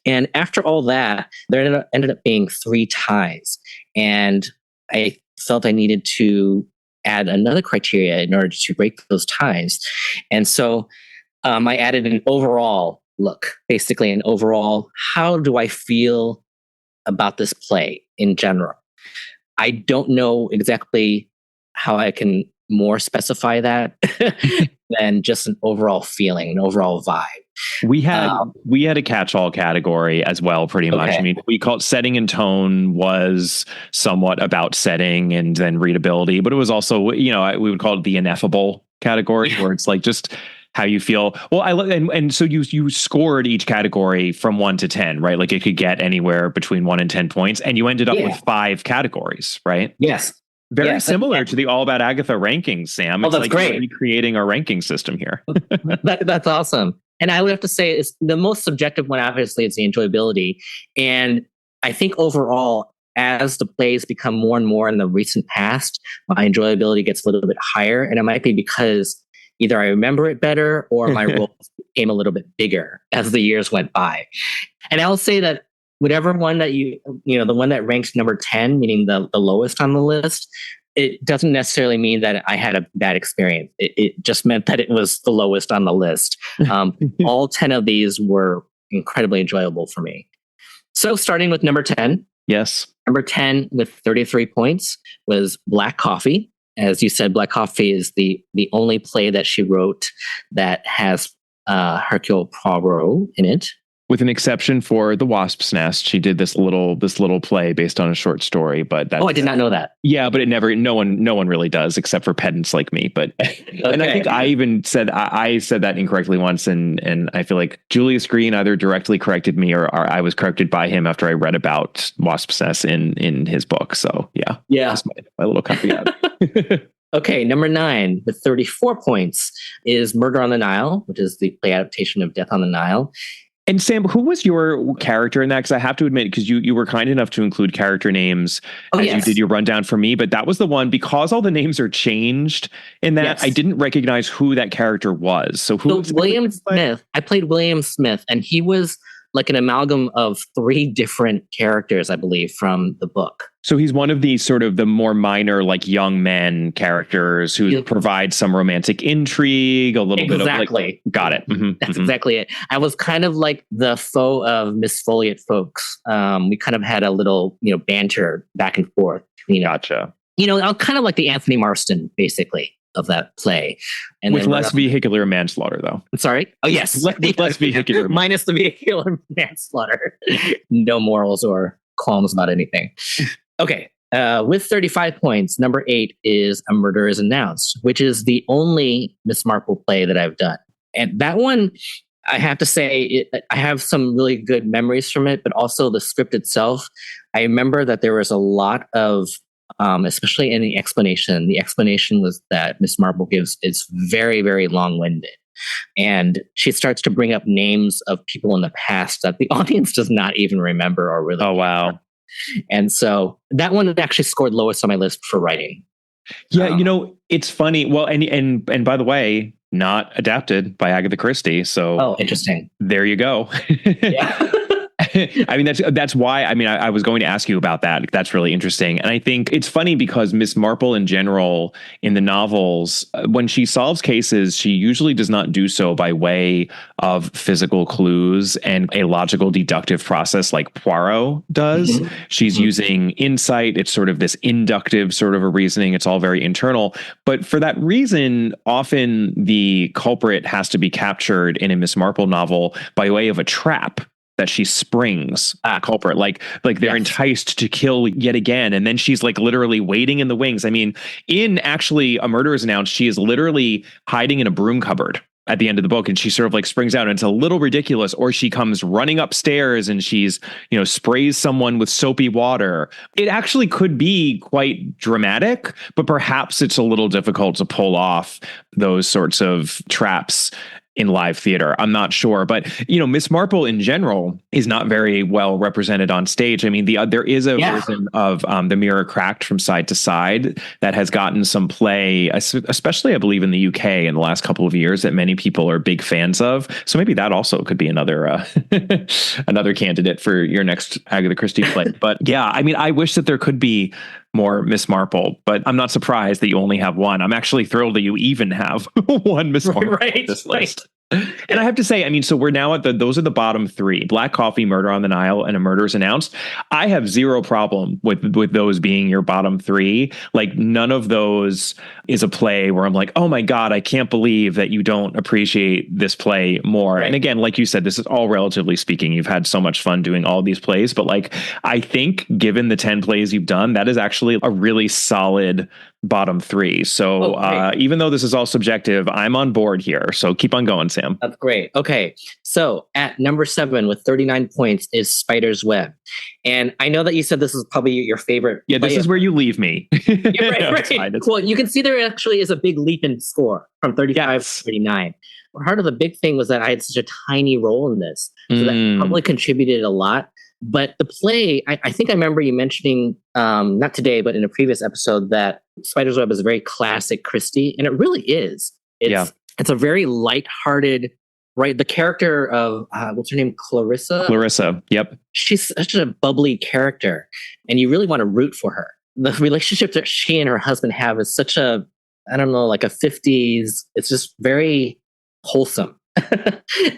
And after all that, there ended up being 3 ties. And I felt I needed to add another criteria in order to break those ties. And so I added an overall look, basically an overall, how do I feel about this play in general? I don't know exactly how I can more specify that than just an overall feeling, an overall vibe. We had a catch-all category as well, pretty much. Okay. I mean, we called setting and tone was somewhat about setting and then readability, but it was also, we would call it the ineffable category, where it's like just how you feel. Well, and so you scored each category from 1 to 10, right? Like it could get anywhere between 1 and 10 points, and you ended up with 5 categories, right? Yes. Very similar to the All About Agatha rankings, Sam. Oh, it's that's like great. recreating our ranking system here. That's awesome. And I would have to say it's the most subjective one, obviously, is the enjoyability. And I think overall, as the plays become more and more in the recent past, my enjoyability gets a little bit higher. And it might be because either I remember it better or my role became a little bit bigger as the years went by. And I'll say that whatever one that the one that ranks number 10, meaning the lowest on the list, it doesn't necessarily mean that I had a bad experience. It just meant that it was the lowest on the list. All 10 of these were incredibly enjoyable for me. So starting with number 10. Yes. Number 10 with 33 points was Black Coffee. As you said, Black Coffee is the only play that she wrote that has Hercule Poirot in it. With an exception for The Wasp's Nest, she did this little play based on a short story. But I did not know that. Yeah, but no one really does, except for pedants like me. But and I think I even said I said that incorrectly once, and I feel like Julius Green either directly corrected me or I was corrected by him after I read about Wasp's Nest in his book. So yeah, that's my little caveat. Okay, number 9 with 34 points is Murder on the Nile, which is the play adaptation of Death on the Nile. And Sam, who was your character in that? Because I have to admit, because you were kind enough to include character names as you did your rundown for me, but that was the one, because all the names are changed in that, I didn't recognize who that character was. So who was William Smith? I played William Smith, and he was like an amalgam of 3 different characters, I believe, from the book. So he's one of these sort of the more minor, like young men characters who provide some romantic intrigue, a little bit of like, got it. Mm-hmm, That's exactly it. I was kind of like the foe of Miss Folliot folks. We kind of had a little, banter back and forth. Gotcha. I'm kind of like the Anthony Marston, basically, of that play. And with less vehicular manslaughter, though. I'm sorry? Oh, yes. less vehicular. Minus the vehicular manslaughter. No morals or qualms about anything. Okay. With 35 points, number 8 is A Murder is Announced, which is the only Miss Marple play that I've done. And that one, I have to say, I have some really good memories from it, but also the script itself. I remember that there was a lot of especially in the explanation. The explanation was that Miss Marple gives is very, very long-winded. And she starts to bring up names of people in the past that the audience does not even remember or really. Oh, wow. And so that one actually scored lowest on my list for writing. Yeah, it's funny. Well, and by the way, not adapted by Agatha Christie. So interesting. There you go. Yeah. I mean, that's why, I was going to ask you about that. That's really interesting. And I think it's funny because Miss Marple in general in the novels, when she solves cases, she usually does not do so by way of physical clues and a logical deductive process like Poirot does. Mm-hmm. She's using insight. It's sort of this inductive sort of a reasoning. It's all very internal. But for that reason, often the culprit has to be captured in a Miss Marple novel by way of a trap that she springs a culprit, like they're enticed to kill yet again. And then she's like literally waiting in the wings. I mean, in actually A Murder is Announced, she is literally hiding in a broom cupboard at the end of the book. And she sort of like springs out and it's a little ridiculous. Or she comes running upstairs and she's, sprays someone with soapy water. It actually could be quite dramatic, but perhaps it's a little difficult to pull off those sorts of traps in live theater. I'm not sure, but Miss Marple in general is not very well represented on stage. I mean, there is a version of The Mirror Cracked from Side to Side that has gotten some play, especially I believe in the UK in the last couple of years, that many people are big fans of. So maybe that also could be another another candidate for your next Agatha Christie play. But yeah, I mean, I wish that there could be more Miss Marple, but I'm not surprised that you only have one. I'm actually thrilled that you even have one Miss Marple on this list. And I have to say, I mean, so we're now at those are the bottom three: Black Coffee, Murder on the Nile, and A Murder is Announced. I have zero problem with those being your bottom three. Like, none of those is a play where I'm like, oh my God, I can't believe that you don't appreciate this play more. Right. And again, like you said, this is all relatively speaking. You've had so much fun doing all these plays, but like, I think given the 10 plays you've done, that is actually a really solid bottom three. So even though this is all subjective, I'm on board here. So keep on going, Sam. That's great. Okay. So at number 7 with 39 points is Spider's Web. And I know that you said this is probably your favorite. Yeah, this is where you leave me. Yeah, right. Well, you can see there actually is a big leap in score from 35 to 39. Part of the big thing was that I had such a tiny role in this. So that probably contributed a lot. But the play, I think I remember you mentioning, not today, but in a previous episode, that Spider's Web is a very classic Christie, and it really is. It's a very lighthearted, right? The character of, what's her name? Clarissa, yep. She's such a bubbly character, and you really want to root for her. The relationship that she and her husband have is such a, I don't know, like a 50s, it's just very wholesome.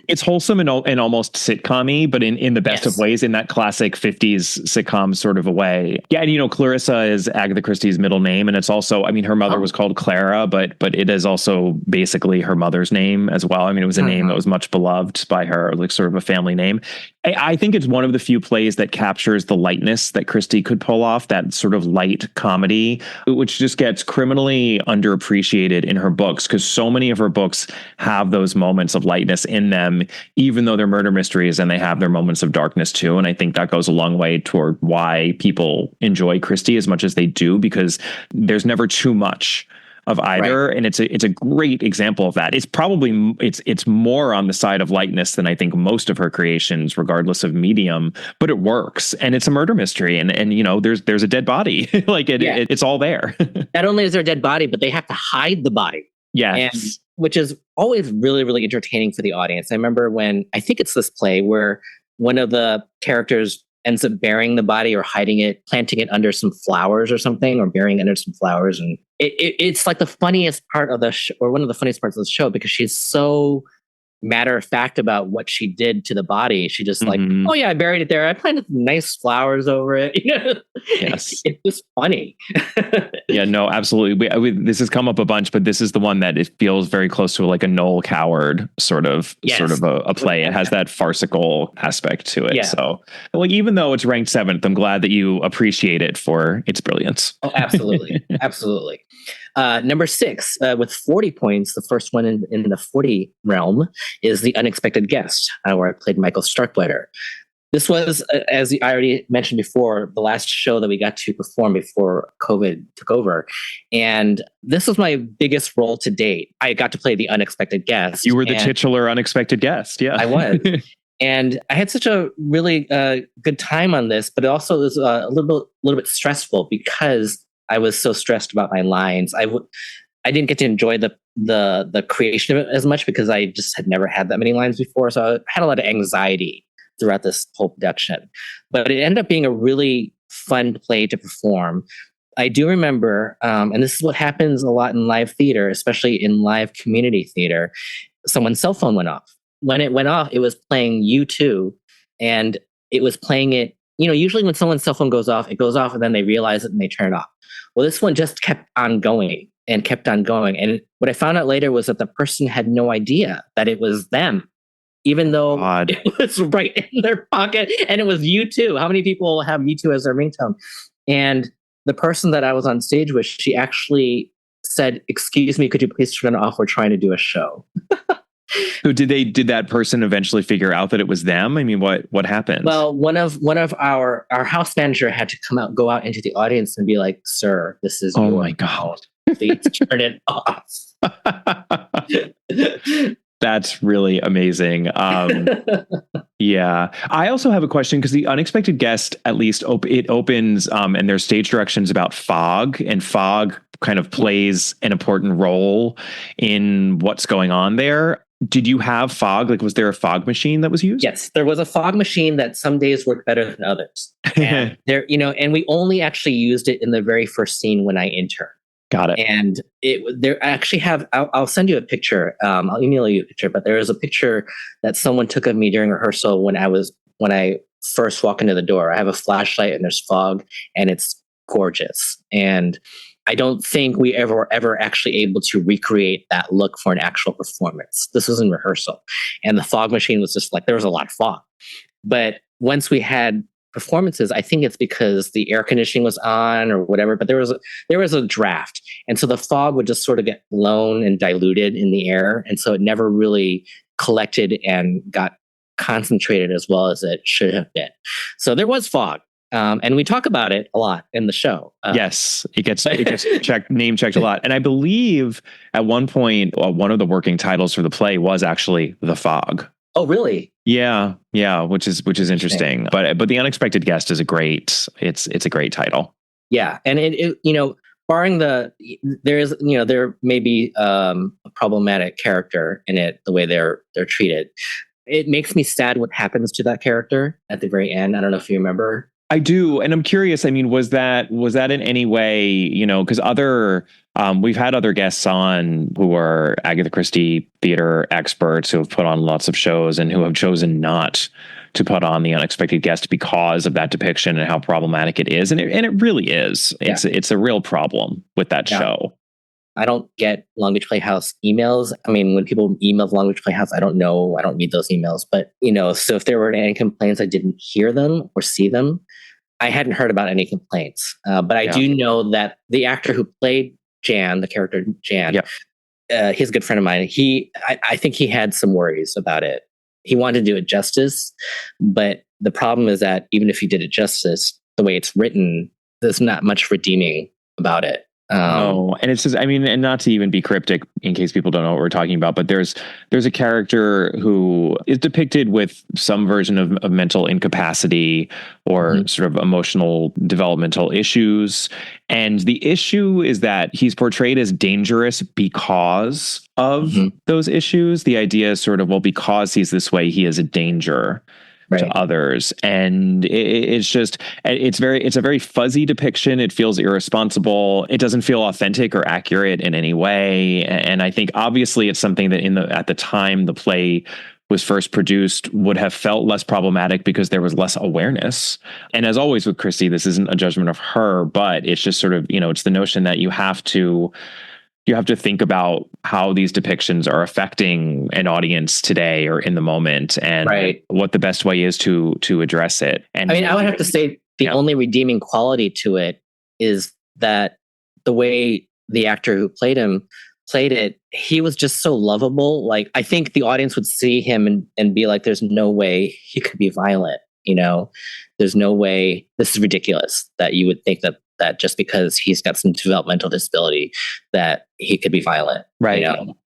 It's wholesome and almost sitcom-y, but in the best of ways, in that classic 50s sitcom sort of a way. Yeah, and Clarissa is Agatha Christie's middle name, and it's also, I mean, her mother was called Clara, but it is also basically her mother's name as well. I mean, it was a name that was much beloved by her, like sort of a family name. I think it's one of the few plays that captures the lightness that Christie could pull off, that sort of light comedy, which just gets criminally underappreciated in her books, because so many of her books have those moments of lightness in them, even though they're murder mysteries, and they have their moments of darkness too. And I think that goes a long way toward why people enjoy Christie as much as they do, because there's never too much of either. Right. And it's a great example of that. It's probably, it's more on the side of lightness than I think most of her creations, regardless of medium, but it works. And it's a murder mystery. And there's a dead body. It's all there. Not only is there a dead body, but they have to hide the body. Yes. Which is always really, really entertaining for the audience. I remember when, I think it's this play where one of the characters ends up burying the body or hiding it, planting it under some flowers or something, or burying it under some flowers. And it's like the funniest part of the show, or one of the funniest parts of the show, because she's so matter of fact about what she did to the body. She just like, oh yeah, I buried it there. I planted nice flowers over it. Yes. It's just funny. Yeah, no, absolutely. This has come up a bunch, but this is the one that it feels very close to like a Noel Coward sort of a play. It has that farcical aspect to it. Yeah. So, well, even though it's ranked 7th, I'm glad that you appreciate it for its brilliance. Oh, absolutely. Absolutely. Number 6, with 40 points, the first one in the 40 realm is The Unexpected Guest, where I played Michael Starkweather. This was, as I already mentioned before, the last show that we got to perform before COVID took over. And this was my biggest role to date. I got to play the unexpected guest. You were the titular unexpected guest. Yeah, I was. And I had such a really good time on this, but it also was a little bit stressful because I was so stressed about my lines. I didn't get to enjoy the creation of it as much because I just had never had that many lines before. So I had a lot of anxiety throughout this whole production. But it ended up being a really fun play to perform. I do remember, and this is what happens a lot in live theater, especially in live community theater, someone's cell phone went off. When it went off, it was playing U2, and it was playing it, usually when someone's cell phone goes off, it goes off and then they realize it and they turn it off. Well, this one just kept on going and kept on going. And what I found out later was that the person had no idea that it was them, even though it was right in their pocket and it was U2. How many people have U2 as their ringtone? And the person that I was on stage with, she actually said, "Excuse me, could you please turn it off? We're trying to do a show." So did that person eventually figure out that it was them? I mean, what happened? Well, one of our house manager had to go out into the audience and be like, "Sir, this is oh my God. Please turn it off." That's really amazing. Yeah. I also have a question because The Unexpected Guest, at least it opens and there's stage directions about fog, and fog kind of plays an important role in what's going on there. Did you have fog? Like, was there a fog machine that was used? Yes, there was a fog machine that some days worked better than others. And and we only actually used it in the very first scene when I interned. Got it. And there I actually have. I'll send you a picture. I'll email you a picture. But there is a picture that someone took of me during rehearsal when I first walk into the door. I have a flashlight and there's fog, and it's gorgeous. And I don't think we ever actually able to recreate that look for an actual performance. This was in rehearsal, and the fog machine was just like there was a lot of fog. But once we had performances, I think it's because the air conditioning was on or whatever, but there was a draft. And so the fog would just sort of get blown and diluted in the air. And so it never really collected and got concentrated as well as it should have been. So there was fog. And we talk about it a lot in the show. Yes, it gets name checked a lot. And I believe at one point, one of the working titles for the play was actually The Fog. Oh, really? Yeah, which is interesting. But The Unexpected Guest is a great title. Yeah, and it barring there may be a problematic character in it, the way they're treated. It makes me sad what happens to that character at the very end. I don't know if you remember. I do, and I'm curious. I mean, was that in any way, because we've had other guests on who are Agatha Christie theater experts who have put on lots of shows and who have chosen not to put on The Unexpected Guest because of that depiction and how problematic it is, and it really is. Yeah. It's a real problem with that show. I don't get Long Beach Playhouse emails. I mean, when people email Long Beach Playhouse, I don't know. I don't read those emails. But, so if there were any complaints, I didn't hear them or see them. I hadn't heard about any complaints. But I do know that the actor who played Jan, the character Jan, he's a good friend of mine. I think he had some worries about it. He wanted to do it justice. But the problem is that even if he did it justice, the way it's written, there's not much redeeming about it. No, and it's just, and not to even be cryptic in case people don't know what we're talking about, but there's a character who is depicted with some version of mental incapacity or sort of emotional developmental issues. And the issue is that he's portrayed as dangerous because of those issues. The idea is sort of, well, because he's this way, he is a danger to others. And it's a very fuzzy depiction. It feels irresponsible. It doesn't feel authentic or accurate in any way. And I think obviously it's something that at the time the play was first produced would have felt less problematic because there was less awareness. And as always with Christie, this isn't a judgment of her, but it's just sort of, it's the notion that you have to think about how these depictions are affecting an audience today or in the moment, and what the best way is to address it. And I would have to say the only redeeming quality to it is that the way the actor who played it, he was just so lovable. Like, I think the audience would see him and be like, there's no way he could be violent. There's no way, this is ridiculous that you would think that just because he's got some developmental disability that he could be violent. Right.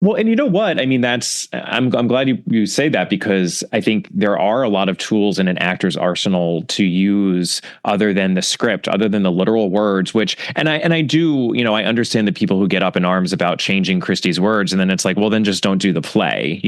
Well, and you know what? I'm glad you say that, because I think there are a lot of tools in an actor's arsenal to use other than the script, other than the literal words, and I do, I understand the people who get up in arms about changing Christie's words. And then it's like, well, then just don't do the play,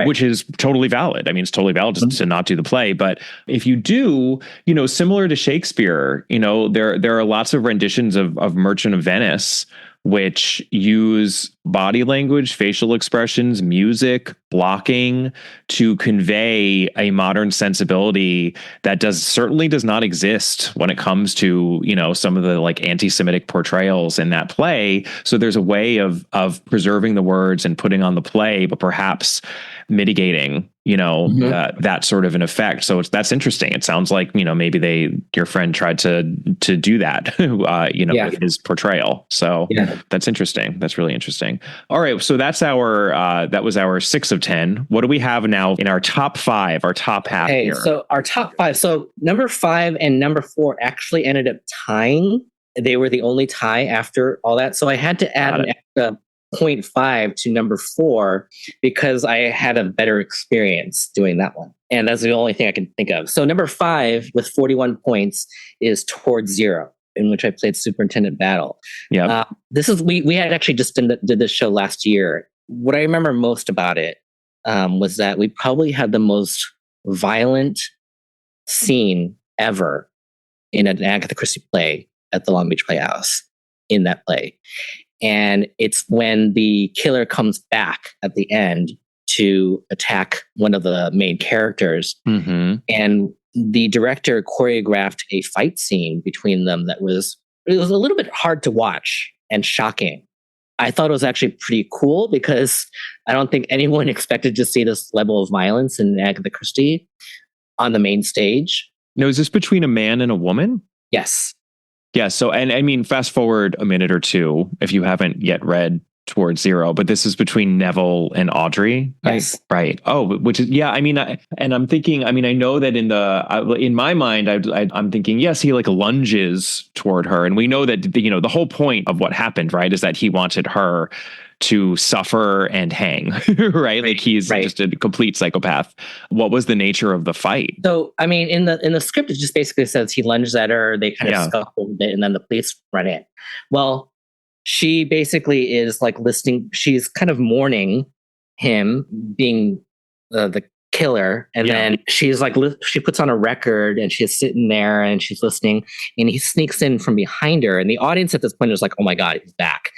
which is totally valid. It's totally valid to not do the play. But if you do, similar to Shakespeare, there are lots of renditions of Merchant of Venice, which use body language, facial expressions, music, blocking to convey a modern sensibility that certainly does not exist when it comes to, some of the like anti-Semitic portrayals in that play. So there's a way of preserving the words and putting on the play, but perhaps mitigating, that sort of an effect. So that's interesting. It sounds like, maybe your friend tried to do that, with his portrayal. So that's interesting. That's really interesting. All right. So that was our 6 of 10. What do we have now in our top 5, our top half here? So our top 5. So number 5 and number 4 actually ended up tying. They were the only tie after all that. So I had to add an extra 0.5 to number 4 because I had a better experience doing that one. And that's the only thing I can think of. So number 5 with 41 points is Towards Zero, in which I played Superintendent Battle. Yeah. This is, we had actually just did this show last year. What I remember most about it was that we probably had the most violent scene ever in an Agatha Christie play at the Long Beach Playhouse. in that play. And it's when the killer comes back at the end to attack one of the main characters. Mm-hmm. And the director choreographed a fight scene between them it was a little bit hard to watch and shocking. I thought it was actually pretty cool because I don't think anyone expected to see this level of violence in Agatha Christie on the main stage. Now, is this between a man and a woman? Yes. Yeah. So, and I mean, fast forward a minute or two, if you haven't yet read Towards Zero, but this is between Neville and Audrey. Yes. Right. Oh, which is, yeah. I mean, and I'm thinking, I mean, I know that in my mind, I'm thinking, yes, he like lunges toward her. And we know that, you know, the whole point of what happened, right, is that he wanted her to suffer and hang, right? Like he's just a complete psychopath. What was the nature of the fight? So, I mean, in the script, it just basically says he lunges at her, they kind of scuffle a bit, and then the police run in. Well, she basically is like listening. She's kind of mourning him being the killer. And then she's like, she puts on a record and she's sitting there and she's listening, and he sneaks in from behind her. And the audience at this point is like, oh my God, he's back.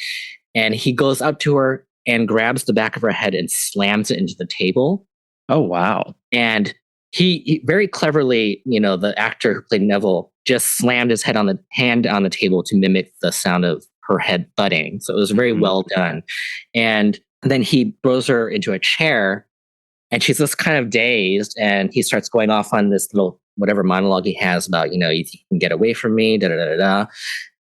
And he goes up to her and grabs the back of her head and slams it into the table. Oh, wow. And he very cleverly, you know, the actor who played Neville just slammed his hand on the table to mimic the sound of her head thudding. So it was very well done. And then he throws her into a chair and she's just kind of dazed, and he starts going off on this little whatever monologue he has about, you know, you can get away from me, da da da da.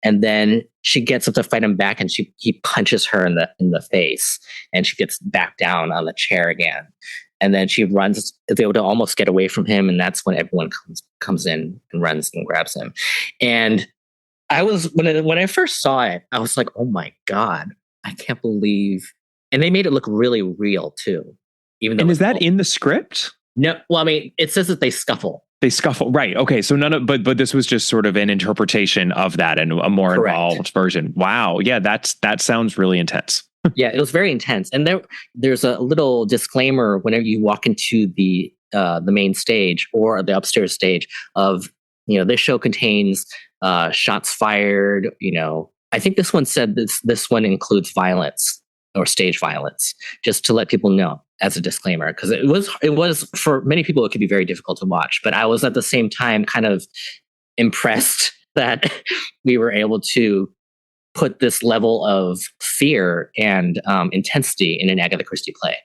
And then she gets up to fight him back, and he punches her in the face, and she gets back down on the chair again. And then she is able to almost get away from him, and that's when everyone comes in and runs and grabs him. And I was when I first saw it, I was like, oh my God, I can't believe. And they made it look really real too. Even though, and is that in the script? No, well, I mean, it says that they scuffle. They scuffle, right? Okay, so but this was just sort of an interpretation of that and a more involved version. Wow, yeah, that sounds really intense. Yeah, it was very intense. And there's a little disclaimer whenever you walk into the main stage or the upstairs stage of, you know, this show contains shots fired. You know, I think this one said this one includes violence or stage violence, just to let people know as a disclaimer, because it was for many people, it could be very difficult to watch. But I was at the same time kind of impressed that we were able to put this level of fear and intensity in an Agatha Christie play.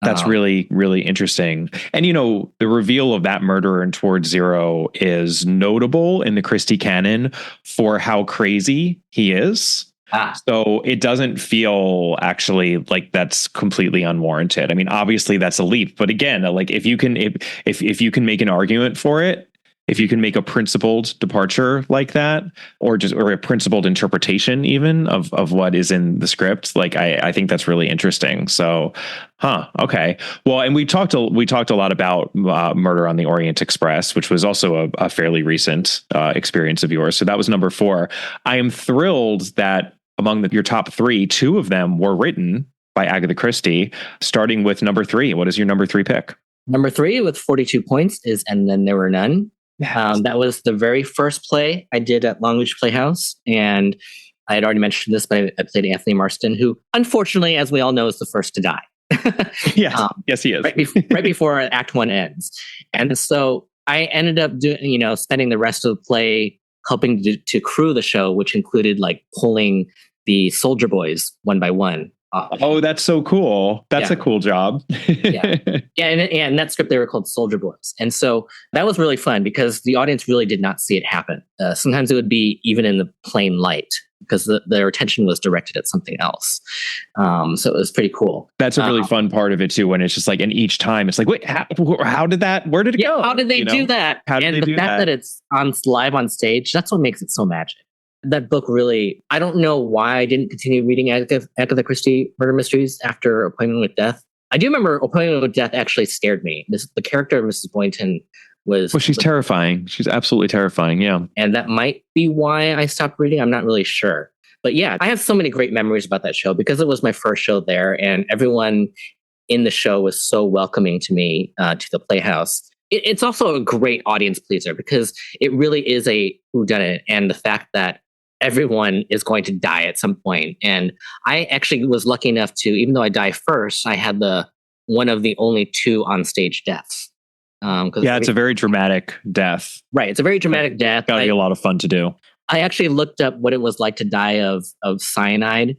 That's really, really interesting. And, you know, the reveal of that murderer in Towards Zero is notable in the Christie canon for how crazy he is. So it doesn't feel actually like that's completely unwarranted. I mean, obviously that's a leap, but again, like if you can make an argument for it, if you can make a principled departure like that, or a principled interpretation even of what is in the script, like I think that's really interesting. So, okay. Well, and we talked a lot about Murder on the Orient Express, which was also a fairly recent experience of yours. So that was number 4. I am thrilled that among your top 3, 2 of them were written by Agatha Christie, starting with number 3. What is your number 3 pick? Number 3 with 42 points is And Then There Were None. Yes. That was the very first play I did at Longreach Playhouse. And I had already mentioned this, but I played Anthony Marston, who, unfortunately, as we all know, is the first to die. Yes, he is. Right before Act 1 ends. And so I ended up spending the rest of the play helping to crew the show, which included like pulling the soldier boys one by one off. Oh, that's so cool. That's a cool job. And in that script, they were called Soldier Boys. And so that was really fun because the audience really did not see it happen. Sometimes it would be even in the plain light because their attention was directed at something else. So it was pretty cool. That's a really fun part of it too, when it's just like, and each time it's like, wait, how did that, where did it go? How did they do that? And the fact that it's live on stage, that's what makes it so magic. That book really, I don't know why I didn't continue reading Agatha Christie murder mysteries after Appointment with Death. I do remember Appointment with Death actually scared me. The character of Mrs. Boynton was... Well, she's terrifying. She's absolutely terrifying, yeah. And that might be why I stopped reading. I'm not really sure. But yeah, I have so many great memories about that show because it was my first show there, and everyone in the show was so welcoming to me, to the Playhouse. It's also a great audience pleaser because it really is a whodunit, and the fact that everyone is going to die at some point. And I actually was lucky enough to, even though I die first, I had one of the only 2 on stage deaths. It's a very dramatic death. Right. It's a very dramatic death. Gotta be a lot of fun to do. I actually looked up what it was like to die of cyanide.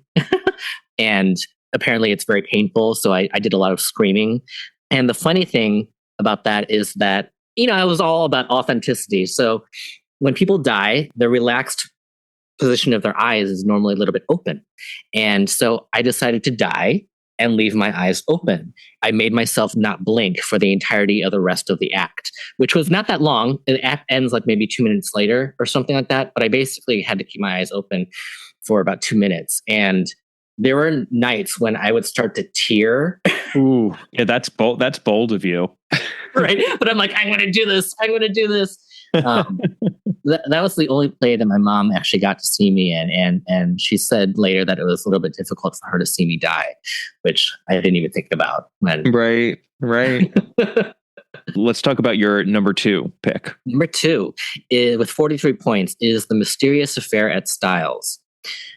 And apparently it's very painful. So I did a lot of screaming. And the funny thing about that is that, it was all about authenticity. So when people die, the relaxed position of their eyes is normally a little bit open. And so I decided to die and leave my eyes open. I made myself not blink for the entirety of the rest of the act, which was not that long. The act ends like maybe 2 minutes later or something like that. But I basically had to keep my eyes open for about 2 minutes. And there were nights when I would start to tear. Ooh, yeah, that's bold. That's bold of you. Right. But I'm like, I'm going to do this. I'm going to do this. That was the only play that my mom actually got to see me in. And she said later that it was a little bit difficult for her to see me die, which I didn't even think about. Right. Let's talk about your number 2 pick. Number 2 with 43 points is The Mysterious Affair at Styles,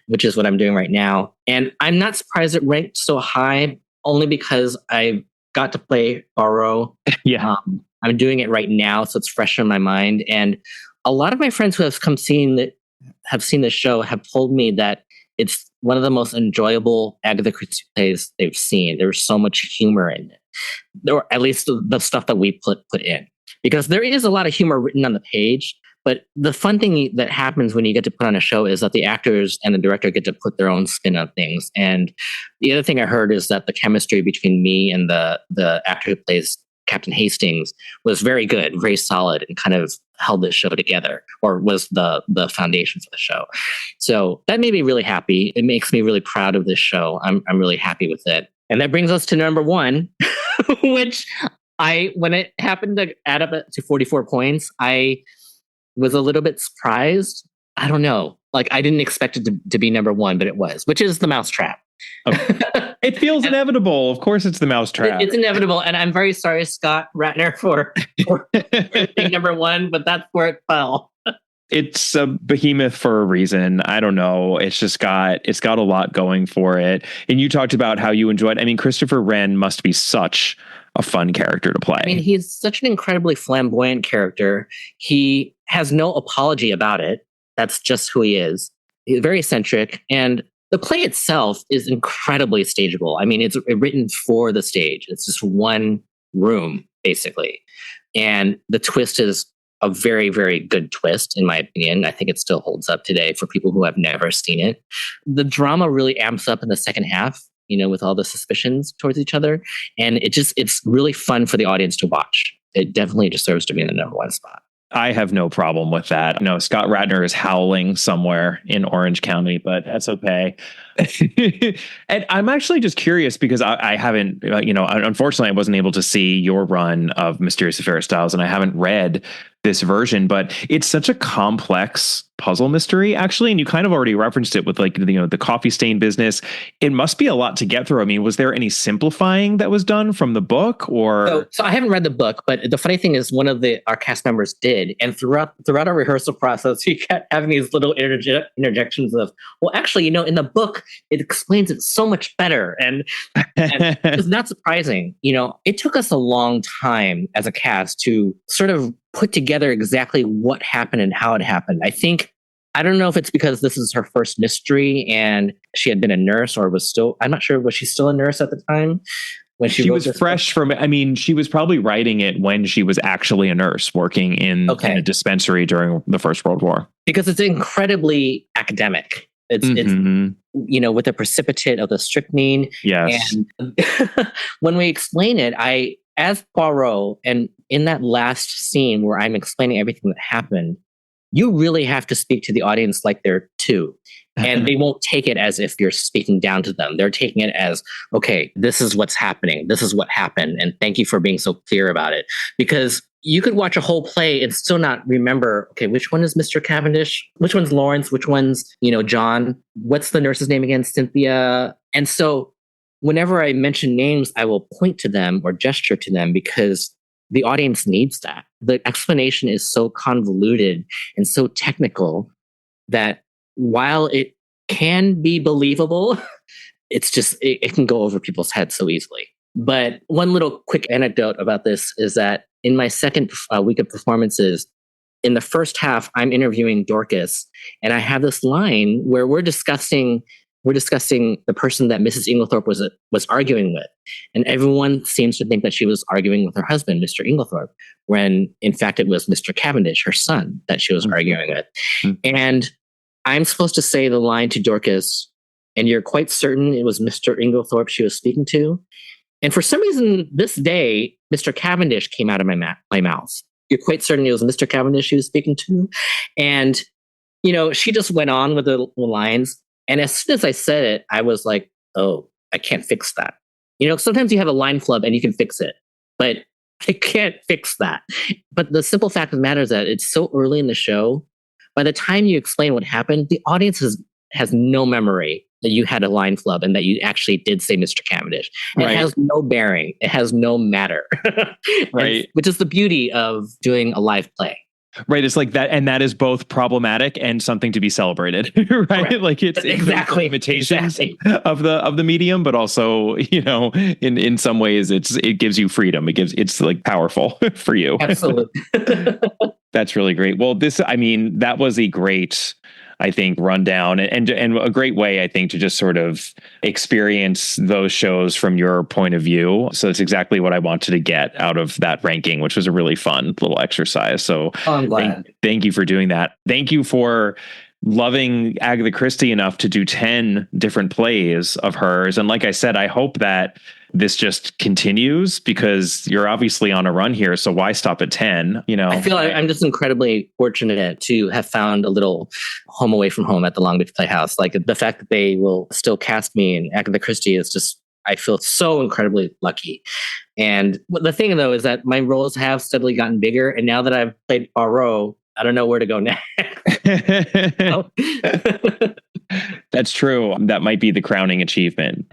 which is what I'm doing right now. And I'm not surprised it ranked so high, only because I got to play Poirot. Yeah. I'm doing it right now, so it's fresh in my mind. And a lot of my friends who have seen the show have told me that it's one of the most enjoyable Agatha Christie plays they've seen. There's so much humor in it, or at least the stuff that we put in, because there is a lot of humor written on the page. But the fun thing that happens when you get to put on a show is that the actors and the director get to put their own spin on things. And the other thing I heard is that the chemistry between me and the actor who plays Captain Hastings was very good, very solid, and kind of held this show together, or was the foundation for the show. So that made me really happy. It makes me really proud of this show. I'm really happy with it. And that brings us to number 1, which when it happened to add up to 44 points, I was a little bit surprised. I don't know. Like, I didn't expect it to be number 1, but it was, which is The Mousetrap. Okay. It feels inevitable. Of course, it's The Mousetrap. It's inevitable. And I'm very sorry, Scott Ratner, for being number 1, but that's where it fell. It's a behemoth for a reason. I don't know. It's got a lot going for it. And you talked about how you enjoyed. I mean, Christopher Wren must be such a fun character to play. I mean, he's such an incredibly flamboyant character. He has no apology about it. That's just who he is. He's very eccentric, and the play itself is incredibly stageable. I mean, it's written for the stage. It's just one room, basically. And the twist is a very, very good twist, in my opinion. I think it still holds up today for people who have never seen it. The drama really amps up in the second half, with all the suspicions towards each other. And it's really fun for the audience to watch. It definitely deserves to be in the number 1 spot. I have no problem with that. No, Scott Ratner is howling somewhere in Orange County, but that's okay. And I'm actually just curious because I haven't, unfortunately, I wasn't able to see your run of Mysterious Affair at Styles, and I haven't read this version, but it's such a complex puzzle mystery, actually. And you kind of already referenced it with the coffee stain business. It must be a lot to get through. I mean, was there any simplifying that was done from the book, or? So I haven't read the book, but the funny thing is one of our cast members did. And throughout our rehearsal process, he kept having these little interjections of, well, actually, in the book, it explains it so much better. And it's not surprising. It took us a long time as a cast to sort of put together exactly what happened and how it happened. I don't know if it's because this is her first mystery and she had been a nurse or I'm not sure, was she still a nurse at the time? When she was fresh from, she was probably writing it when she was actually a nurse working in a dispensary during the First World War. Because it's incredibly academic. It's with the precipitate of the strychnine. Yes. And when we explain it, as Poirot, and in that last scene where I'm explaining everything that happened, you really have to speak to the audience like they're 2. And they won't take it as if you're speaking down to them. They're taking it as, okay, this is what's happening. This is what happened. And thank you for being so clear about it. Because you could watch a whole play and still not remember, okay, which one is Mr. Cavendish? Which one's Lawrence? Which one's, John? What's the nurse's name again? Cynthia. And so whenever I mention names, I will point to them or gesture to them because the audience needs that. The explanation is so convoluted and so technical that while it can be believable, it's just, it can go over people's heads so easily. But one little quick anecdote about this is that in my second week of performances, in the first half, I'm interviewing Dorcas, and I have this line where we're discussing the person that Mrs. Inglethorpe was arguing with, and everyone seems to think that she was arguing with her husband, Mr. Inglethorpe, when in fact it was Mr. Cavendish, her son, that she was arguing with. And I'm supposed to say the line to Dorcas, and you're quite certain it was Mr. Inglethorpe she was speaking to. And for some reason, this day, Mr. Cavendish came out of my mouth. You're quite certain it was Mr. Cavendish she was speaking to. And, she just went on with the lines. And as soon as I said it, I was like, oh, I can't fix that. Sometimes you have a line flub and you can fix it, but I can't fix that. But the simple fact of the matter is that it's so early in the show. By the time you explain what happened, the audience has no memory that you had a line flub and that you actually did say Mr. Cavendish. Right. It has no bearing. It has no matter. Right. Which is the beauty of doing a live play. Right. It's like that. And that is both problematic and something to be celebrated. Right. Correct. Like it's exactly limitations of the medium, but also, in some ways it gives you freedom. It's like powerful for you. Absolutely. That's really great. Well, that was a great, I think, rundown and a great way, I think, to just sort of experience those shows from your point of view. So it's exactly what I wanted to get out of that ranking, which was a really fun little exercise. So I'm glad. Thank you for doing that. Thank you for loving Agatha Christie enough to do 10 different plays of hers. And like I said, I hope that this just continues because you're obviously on a run here. So why stop at 10? I feel like I'm just incredibly fortunate to have found a little home away from home at the Long Beach Playhouse. Like the fact that they will still cast me in Agatha Christie is just, I feel so incredibly lucky. And the thing though, is that my roles have steadily gotten bigger. And now that I've played Poirot, I don't know where to go next. That's true. That might be the crowning achievement.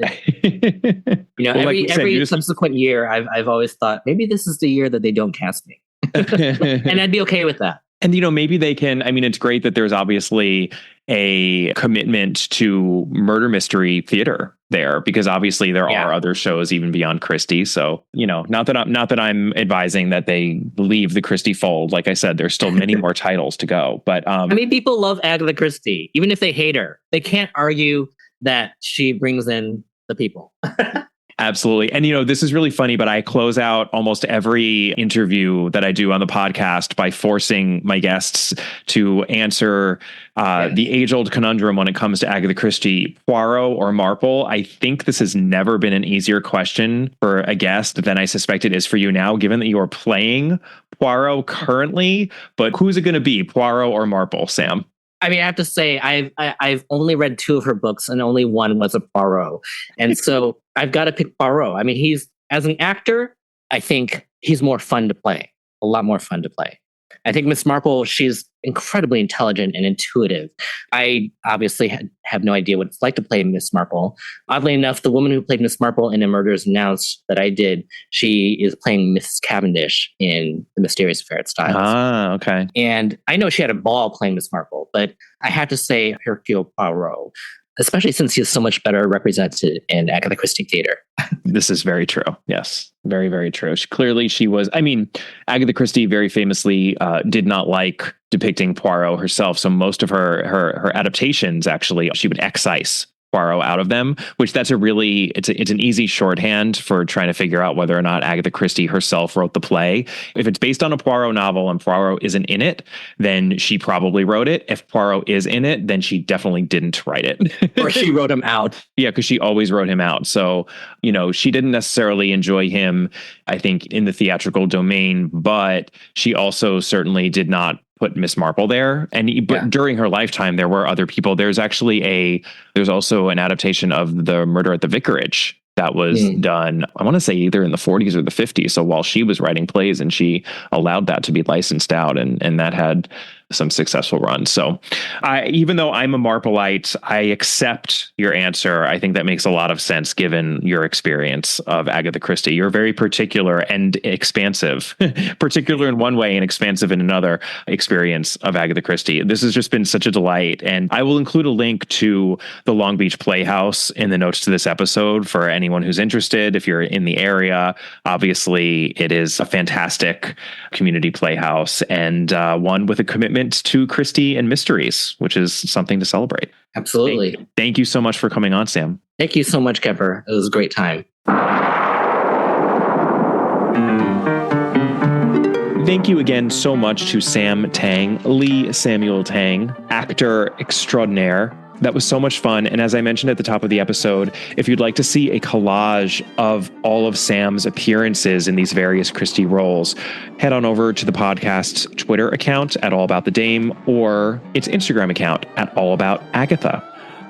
Every subsequent year, I've always thought maybe this is the year that they don't cast me, and I'd be okay with that. And maybe they can. It's great that there's obviously a commitment to murder mystery theater there, because obviously there are other shows even beyond Christie. So not that I'm advising that they leave the Christie fold. Like I said, there's still many more titles to go. But people love Agatha Christie, even if they hate her. They can't argue that she brings in the people. Absolutely. And, this is really funny, but I close out almost every interview that I do on the podcast by forcing my guests to answer the age-old conundrum when it comes to Agatha Christie, Poirot or Marple. I think this has never been an easier question for a guest than I suspect it is for you now, given that you are playing Poirot currently. But who's it going to be, Poirot or Marple, Sam? I have to say, I've only read 2 of her books, and only one was a Poirot, and so I've got to pick Poirot. He's, as an actor, I think he's more fun to play, a lot more fun to play. I think Miss Marple, she's incredibly intelligent and intuitive. I obviously have no idea what it's like to play Miss Marple. Oddly enough, the woman who played Miss Marple in A Murder is Announced that I did, she is playing Mrs. Cavendish in The Mysterious Affair at Styles. Ah, okay. And I know she had a ball playing Miss Marple, but I have to say Hercule Poirot, especially since he is so much better represented in Agatha Christie theater. This is very true. Yes, very, very true. She was, Agatha Christie very famously did not like depicting Poirot herself. So most of her adaptations, actually, she would excise Poirot out of them, which it's an easy shorthand for trying to figure out whether or not Agatha Christie herself wrote the play. If it's based on a Poirot novel and Poirot isn't in it, then she probably wrote it. If Poirot is in it, then she definitely didn't write it. Or she wrote him out. Yeah, because she always wrote him out. So, she didn't necessarily enjoy him, I think, in the theatrical domain, but she also certainly did not put Miss Marple there. But during her lifetime, there were other people. There's also an adaptation of The Murder at the Vicarage that was done, I want to say either in the 40s or the 50s. So while she was writing plays, and she allowed that to be licensed out, and that had some successful runs. So even though I'm a Marplite, I accept your answer. I think that makes a lot of sense given your experience of Agatha Christie. You're very particular and expansive, particular in one way and expansive in another experience of Agatha Christie. This has just been such a delight. And I will include a link to the Long Beach Playhouse in the notes to this episode for anyone who's interested. If you're in the area, obviously it is a fantastic community playhouse and one with a commitment to Christie and mysteries, which is something to celebrate. Absolutely. Thank you so much for coming on, Sam. Thank you so much, Kepper. It was a great time. Thank you again so much to Sam Tanng, Lee Samuel Tanng, actor extraordinaire. That was so much fun. And as I mentioned at the top of the episode, if you'd like to see a collage of all of Sam's appearances in these various Christie roles, head on over to the podcast's Twitter account at All About the Dame or its Instagram account at All About Agatha.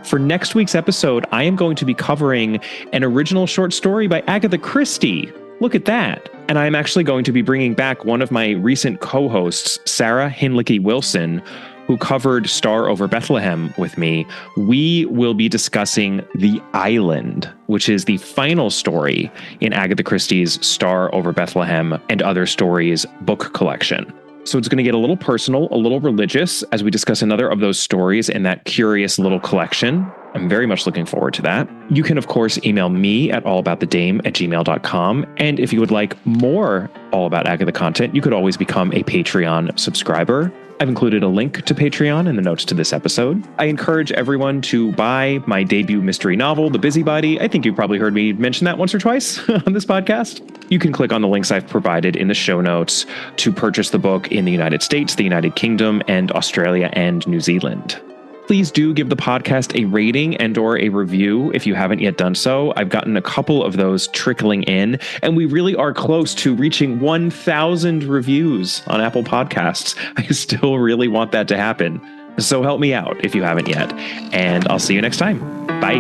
For next week's episode, I am going to be covering an original short story by Agatha Christie. Look at that. And I'm actually going to be bringing back one of my recent co-hosts, Sarah Hinlicky Wilson, who covered Star Over Bethlehem with me. We will be discussing The Island, which is the final story in Agatha Christie's Star Over Bethlehem and Other Stories book collection. So it's going to get a little personal, a little religious as we discuss another of those stories in that curious little collection. I'm very much looking forward to that. You can, of course, email me at allaboutthedame@gmail.com. And if you would like more All About Agatha content, you could always become a Patreon subscriber. I've included a link to Patreon in the notes to this episode. I encourage everyone to buy my debut mystery novel, The Busybody. I think you've probably heard me mention that once or twice on this podcast. You can click on the links I've provided in the show notes to purchase the book in the United States, the United Kingdom, and Australia and New Zealand. Please do give the podcast a rating and or a review if you haven't yet done so. I've gotten a couple of those trickling in, and we really are close to reaching 1,000 reviews on Apple Podcasts. I still really want that to happen. So help me out if you haven't yet. And I'll see you next time. Bye.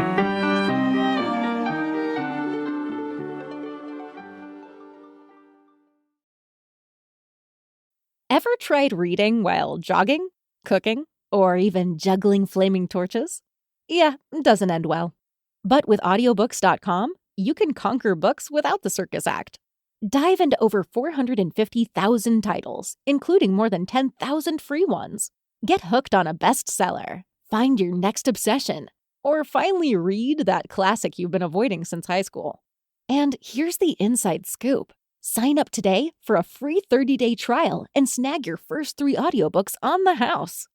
Ever tried reading while jogging, cooking, or even juggling flaming torches? Yeah, it doesn't end well. But with audiobooks.com, you can conquer books without the circus act. Dive into over 450,000 titles, including more than 10,000 free ones. Get hooked on a bestseller, find your next obsession, or finally read that classic you've been avoiding since high school. And here's the inside scoop. Sign up today for a free 30-day trial and snag your first 3 audiobooks on the house.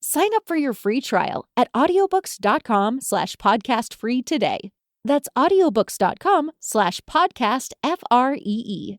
Sign up for your free trial at audiobooks.com/podcastfree today. That's audiobooks.com/podcastfree.